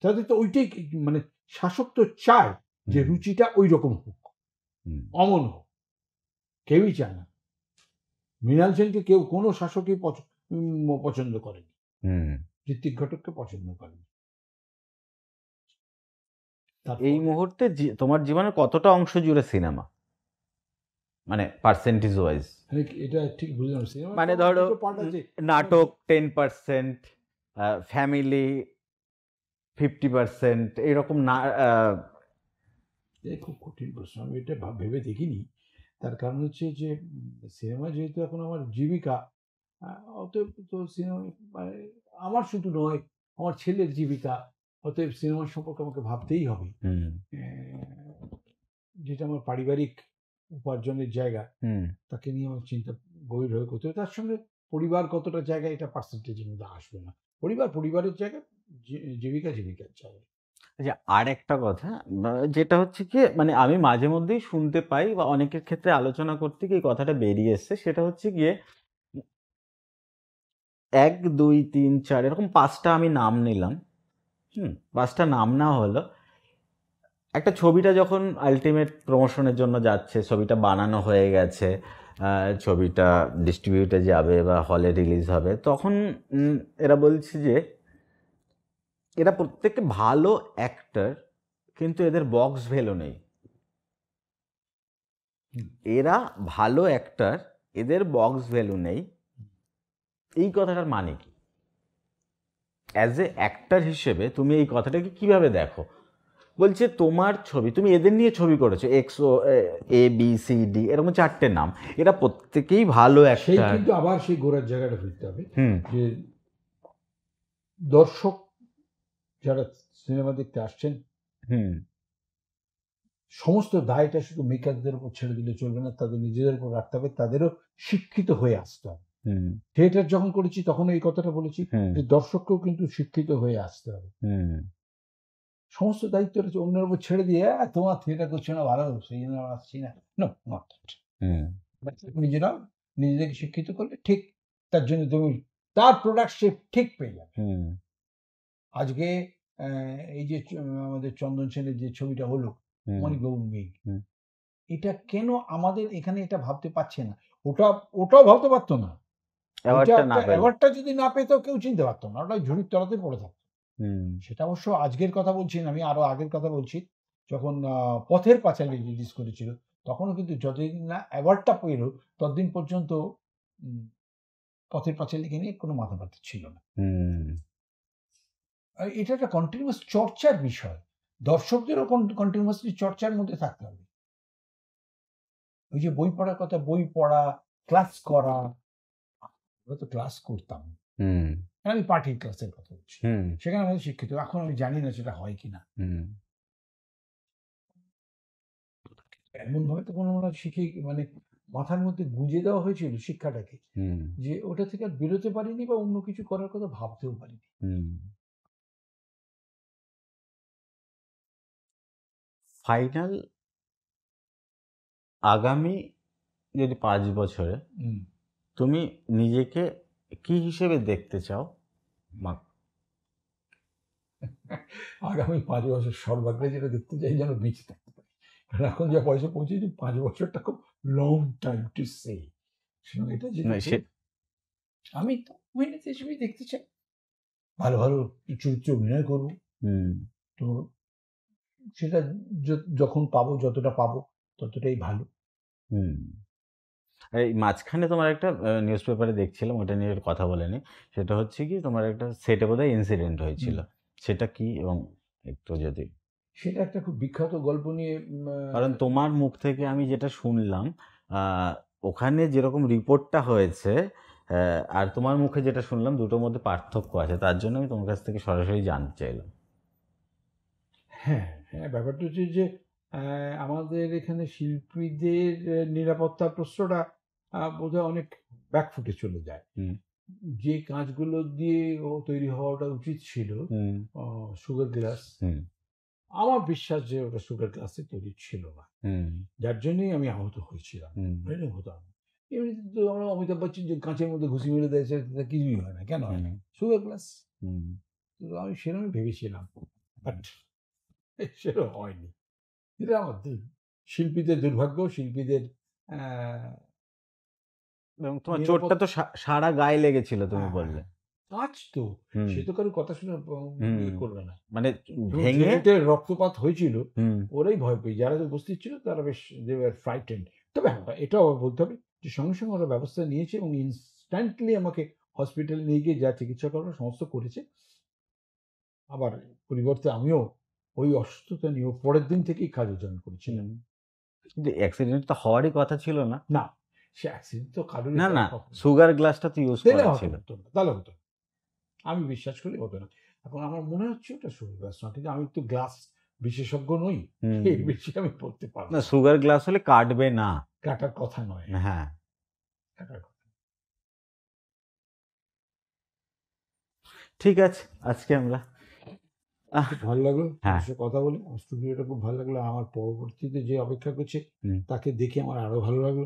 তাদের তো ওইটাই মানে শাসক তো চায় যে হুম, রুচিটা ওই রকম হোক, হুম, অমন হোক, কেউই চায় না। মৃণাল সেনকে কেউ কোনো শাসকই পছন্দ করেনি, হুম। ঋত্বিক ঘটককে পছন্দ করেনি। এই তারপর মুহূর্তে তোমার জীবনের কতটা অংশ জুড়ে সিনেমা, মানে পার্সেন্টেজ ওয়াইজ? মানে এটা ঠিক বুঝলাম, সিনেমার তো মানে আমার ধরো দুটো পার্ট আছে। আমার নাটক 10%, ফ্যামিলি 50%, এরকম না? এ খুব কঠিন প্রশ্ন, আমি এটা ভেবে দেখিনি। তার কারণ হচ্ছে যে সিনেমা যেহেতু এখন আমার জীবিকা, অতএব তো সিনেমা মানে আমার শুধু নয়, আমার ছেলের জীবিকা, অতএব সিনেমার সম্পর্কে আমাকে ভাবতেই হবে। হুম, যেটা আমার পারিবারিক উপার্জনের জায়গা, হুম। তাকে নিয়ে আমার চিন্তা গভীরভাবে করতে হবে। তার সঙ্গে পরিবার কতটা জায়গা, এটা পার্সেন্টেজের মধ্যে আসবে না। পরিবারের জায়গা, জীবিকার জায়গা। যে আর একটা কথা, যেটা হচ্ছে কি, মানে আমি মাঝে মধ্যেই শুনতে পাই বা অনেকের ক্ষেত্রে আলোচনা করতে গিয়ে এই কথাটা বেরিয়ে এসছে, সেটা হচ্ছে গিয়ে ১, ২, ৩, ৪ এরকম ৫টা আমি নাম নিলাম। ৫টা নাম নেওয়া হলো। একটা ছবিটা যখন আলটিমেট প্রমোশনের জন্য যাচ্ছে, ছবিটা বানানো হয়ে গেছে, ছবিটা ডিস্ট্রিবিউটে যাবে বা হলে রিলিজ হবে, তখন এরা বলছে যে এরা প্রত্যেকে ভালো অ্যাক্টর, কিন্তু এদের বক্স ভ্যালু নেই। হুম, এরা ভালো অ্যাক্টর, এদের বক্স ভ্যালু নেই। এই কথাটার মানে কি? অ্যাজ এ অ্যাক্টর হিসেবে তুমি এই কথাটাকে কিভাবে দেখো? বলছে তোমার ছবি, তুমি এদের নিয়ে ছবি করেছো, x O A B C D, এরকম 4টে নাম, এরা প্রত্যেকেই ভালো সেই অ্যাক্টর। কিন্তু আবার সেই গোড়ার জায়গাটা ফিরতে হবে, হুম, যে দর্শক যারা সিনেমা দেখতে আসছেন, হুম, সমস্ত দায়টা শুধু মেকারদের উপর ছেড়ে দিলে চলবে না, তাদের নিজেদের উপর রাখতে হবে, তাদেরও শিক্ষিত হয়ে আসতে হবে। হুম, থিয়েটার যখন করেছি তখন এই কথাটা বলেছি, হুম, যে দর্শককেও কিন্তু শিক্ষিত হয়ে আসতে হবে। হুম, সমস্ত দায়িত্বটা যে অন্যের উপর ছেড়ে দিয়ে, তোমার থিয়েটার করছে না ভালো, সেই জন্য আমরা আসছি না, নো, নট দ্যাট। হুম, নিজেরাও নিজেদেরকে শিক্ষিত করলে ঠিক, তার জন্য তুমি তার প্রোডাক্ট সে ঠিক পেয়ে যাবে। হুম, আজকে এই যে আমাদের চন্দন সেনের যে ছবিটা হলো, হুম, মানিকবাবুর মেয়ে। হুম। এটা কেন আমাদের এখানে এটা ভাবতে পারছে না? ওটাও ভাবতে পারতো না। ওইটা অ্যাওয়ার্ডটা না একটা পেলে। অ্যাওয়ার্ডটা যদি না পেত কেউ চিনতে পারতো না। ওটা ঝুড়ির তলাতে পড়ে থাকতো। হুম, সেটা অবশ্য আজকের কথা বলছি না, আমি আরো আগের কথা বলছি। যখন পথের পাঁচালী রিলিজ করেছিল, তখনও কিন্তু যতদিন না অ্যাওয়ার্ডটা পেল, ততদিন পর্যন্ত উম পথের পাঁচালীকে নিয়ে কোনো মাথা ব্যথা ছিল না। হুম, এটা একটা কন্টিনিউয়াস চর্চার বিষয়। দর্শকদেরও কন্টিনিউয়াসলি চর্চার মধ্যে থাকতে হবে। ওই যে বই পড়ার কথা, বই পড়া, ক্লাস করা। আমরা তো ক্লাস করতাম। হুম, আমি পার্টির ক্লাসের কথা বলছি। হুম, সেখানে আমাদের শিক্ষিত। এখন আমি জানি না সেটা হয় কিনা। হুম। এমনভাবে তো কোনো আমরা শিখে মানে মাথার মধ্যে গুঁজে দেওয়া হয়েছিল শিক্ষাটাকে, হুম, যে ওটা থেকে আর বেরোতে পারিনি বা অন্য কিছু করার কথা ভাবতেও পারিনি। হুম। ফাইনাল আগামী যদি 5 বছরে হুম। তুমি নিজেকে কি হিসেবে দেখতে চাও? মা আগামী 5 বছর সর্বাগ্রে যেটা দেখতে চাই যেন বেঁচে থাকতে পারি। কারণ এখন যা বয়সে পৌঁছেছি 5 বছরটা খুব লং টাইম টু সে। সুতরাং এটা না, যেটা আমি তো অভিনেতা হিসেবেই দেখতে চাই। ভালো, ভালো চরিত্রে অভিনয় করব। হুম, তো সেটা যখন পাবো, যতটা পাবো ততটাই ভালো। হুম। এই মাঝখানে তোমার একটা নিউজ পেপারে দেখছিলাম, ওটা নিয়ে একটু কথা বলে নিই। সেটা হচ্ছে কি, তোমার একটা সেটে বোধহয় ইনসিডেন্ট হয়েছিল। হুম। সেটা কি, এবং একটু যদি, সেটা একটা খুব বিখ্যাত গল্প নিয়ে কারণ তোমার মুখ থেকে আমি যেটা শুনলাম, আহ, ওখানে যেরকম রিপোর্টটা হয়েছে, আর তোমার মুখে যেটা শুনলাম, দুটোর মধ্যে পার্থক্য আছে। তার জন্য আমি তোমার কাছ থেকে সরাসরি জানতে চাইলাম। হ্যাঁ, হ্যাঁ, ব্যাপারটা হচ্ছে যে আমাদের এখানে শিল্পীদের নিরাপত্তার প্রশ্নটা বোধহয় অনেক ব্যাকফুটে চলে যায়। হুম, যে কাঁচগুলো দিয়ে তৈরি হওয়াটা উচিত ছিল, হুম, সুগার গ্লাস, হুম, আমার বিশ্বাস যে ওটা সুগার গ্লাসে তৈরি ছিল না। হুম, যার জন্যই আমি আহত হয়েছিলাম। হুম, নইলে হতাম না। এমনিতে তো আমরা অমিতাভ বচ্চন যে কাঁচের মধ্যে ঘুষি মেরে দেয় সেটা কিছুই হয় না। কেন হয় হুম, না? Sugar glass. হুম, তো আমি সেরকমই ভেবেছিলাম। বাট সেরকম হয়নি। এটা আমার শিল্পীদের দুর্ভাগ্য, শিল্পীদের আ এবং তোমার চোটটা নিরাপদ তো সারা গায়ে লেগেছিল, তুমি হ্যাঁ, হ্যাঁ, বললে। হ্যাঁ। কাজ তো। হুম, সে তো কারো কথা শুনে হুম, ইয়ে করবে না। মানে এবং ভেঙে। যেটাতে রক্তপাত হয়েছিল, হুম, ওরাই ভয় পেয়ে। যারা উপস্থিত ছিল তারা বেশ they were frightened। তবে হ্যাঁ, এটাও বলতে হবে যে সঙ্গে, সঙ্গে ওরা ব্যবস্থা নিয়েছে এবং ইনস্ট্যান্টলি আমাকে হসপিটালে নিয়ে গিয়ে যা চিকিৎসা করার সমস্ত করেছে। আবার পরিবর্তে আমিও ওই অসুস্থতা নিয়েও পরের দিন থেকেই কাজে জয়েন করেছিলাম। হুম। কিন্তু অ্যাক্সিডেন্ট তো হওয়ারই কথা ছিল না। না, সে অ্যাক্সিডেন্ট তো কারোরই না, না, হওয়ার কথা না। সুগার গ্লাসটা তো ইউজ তাহলে করা হয়তো ছিল। হতো না, তাহলে হতো না। আমি বিশ্বাস করি হতো না। এখন আমার মনে হচ্ছে ওটা সুগার গ্লাস না। কিন্তু আমি তো গ্লাস বিশেষজ্ঞ নই। হুম। এর বেশি আমি বলতে পারব না, না। সুগার গ্লাস হলে কাটবে না। কাটার কথা নয়। হ্যাঁ, কাটার কথা। ঠিক আছে। আজকে আমরা আহ খুব ভালো লাগলো হ্যাঁ, তোমার সাথে কথা বলে। স্টুডিওটা খুব ভালো লাগলো। আমার পরবর্তীতে যে অপেক্ষা করছে হুম। তাকে দেখে আমার আরো ভালো লাগলো।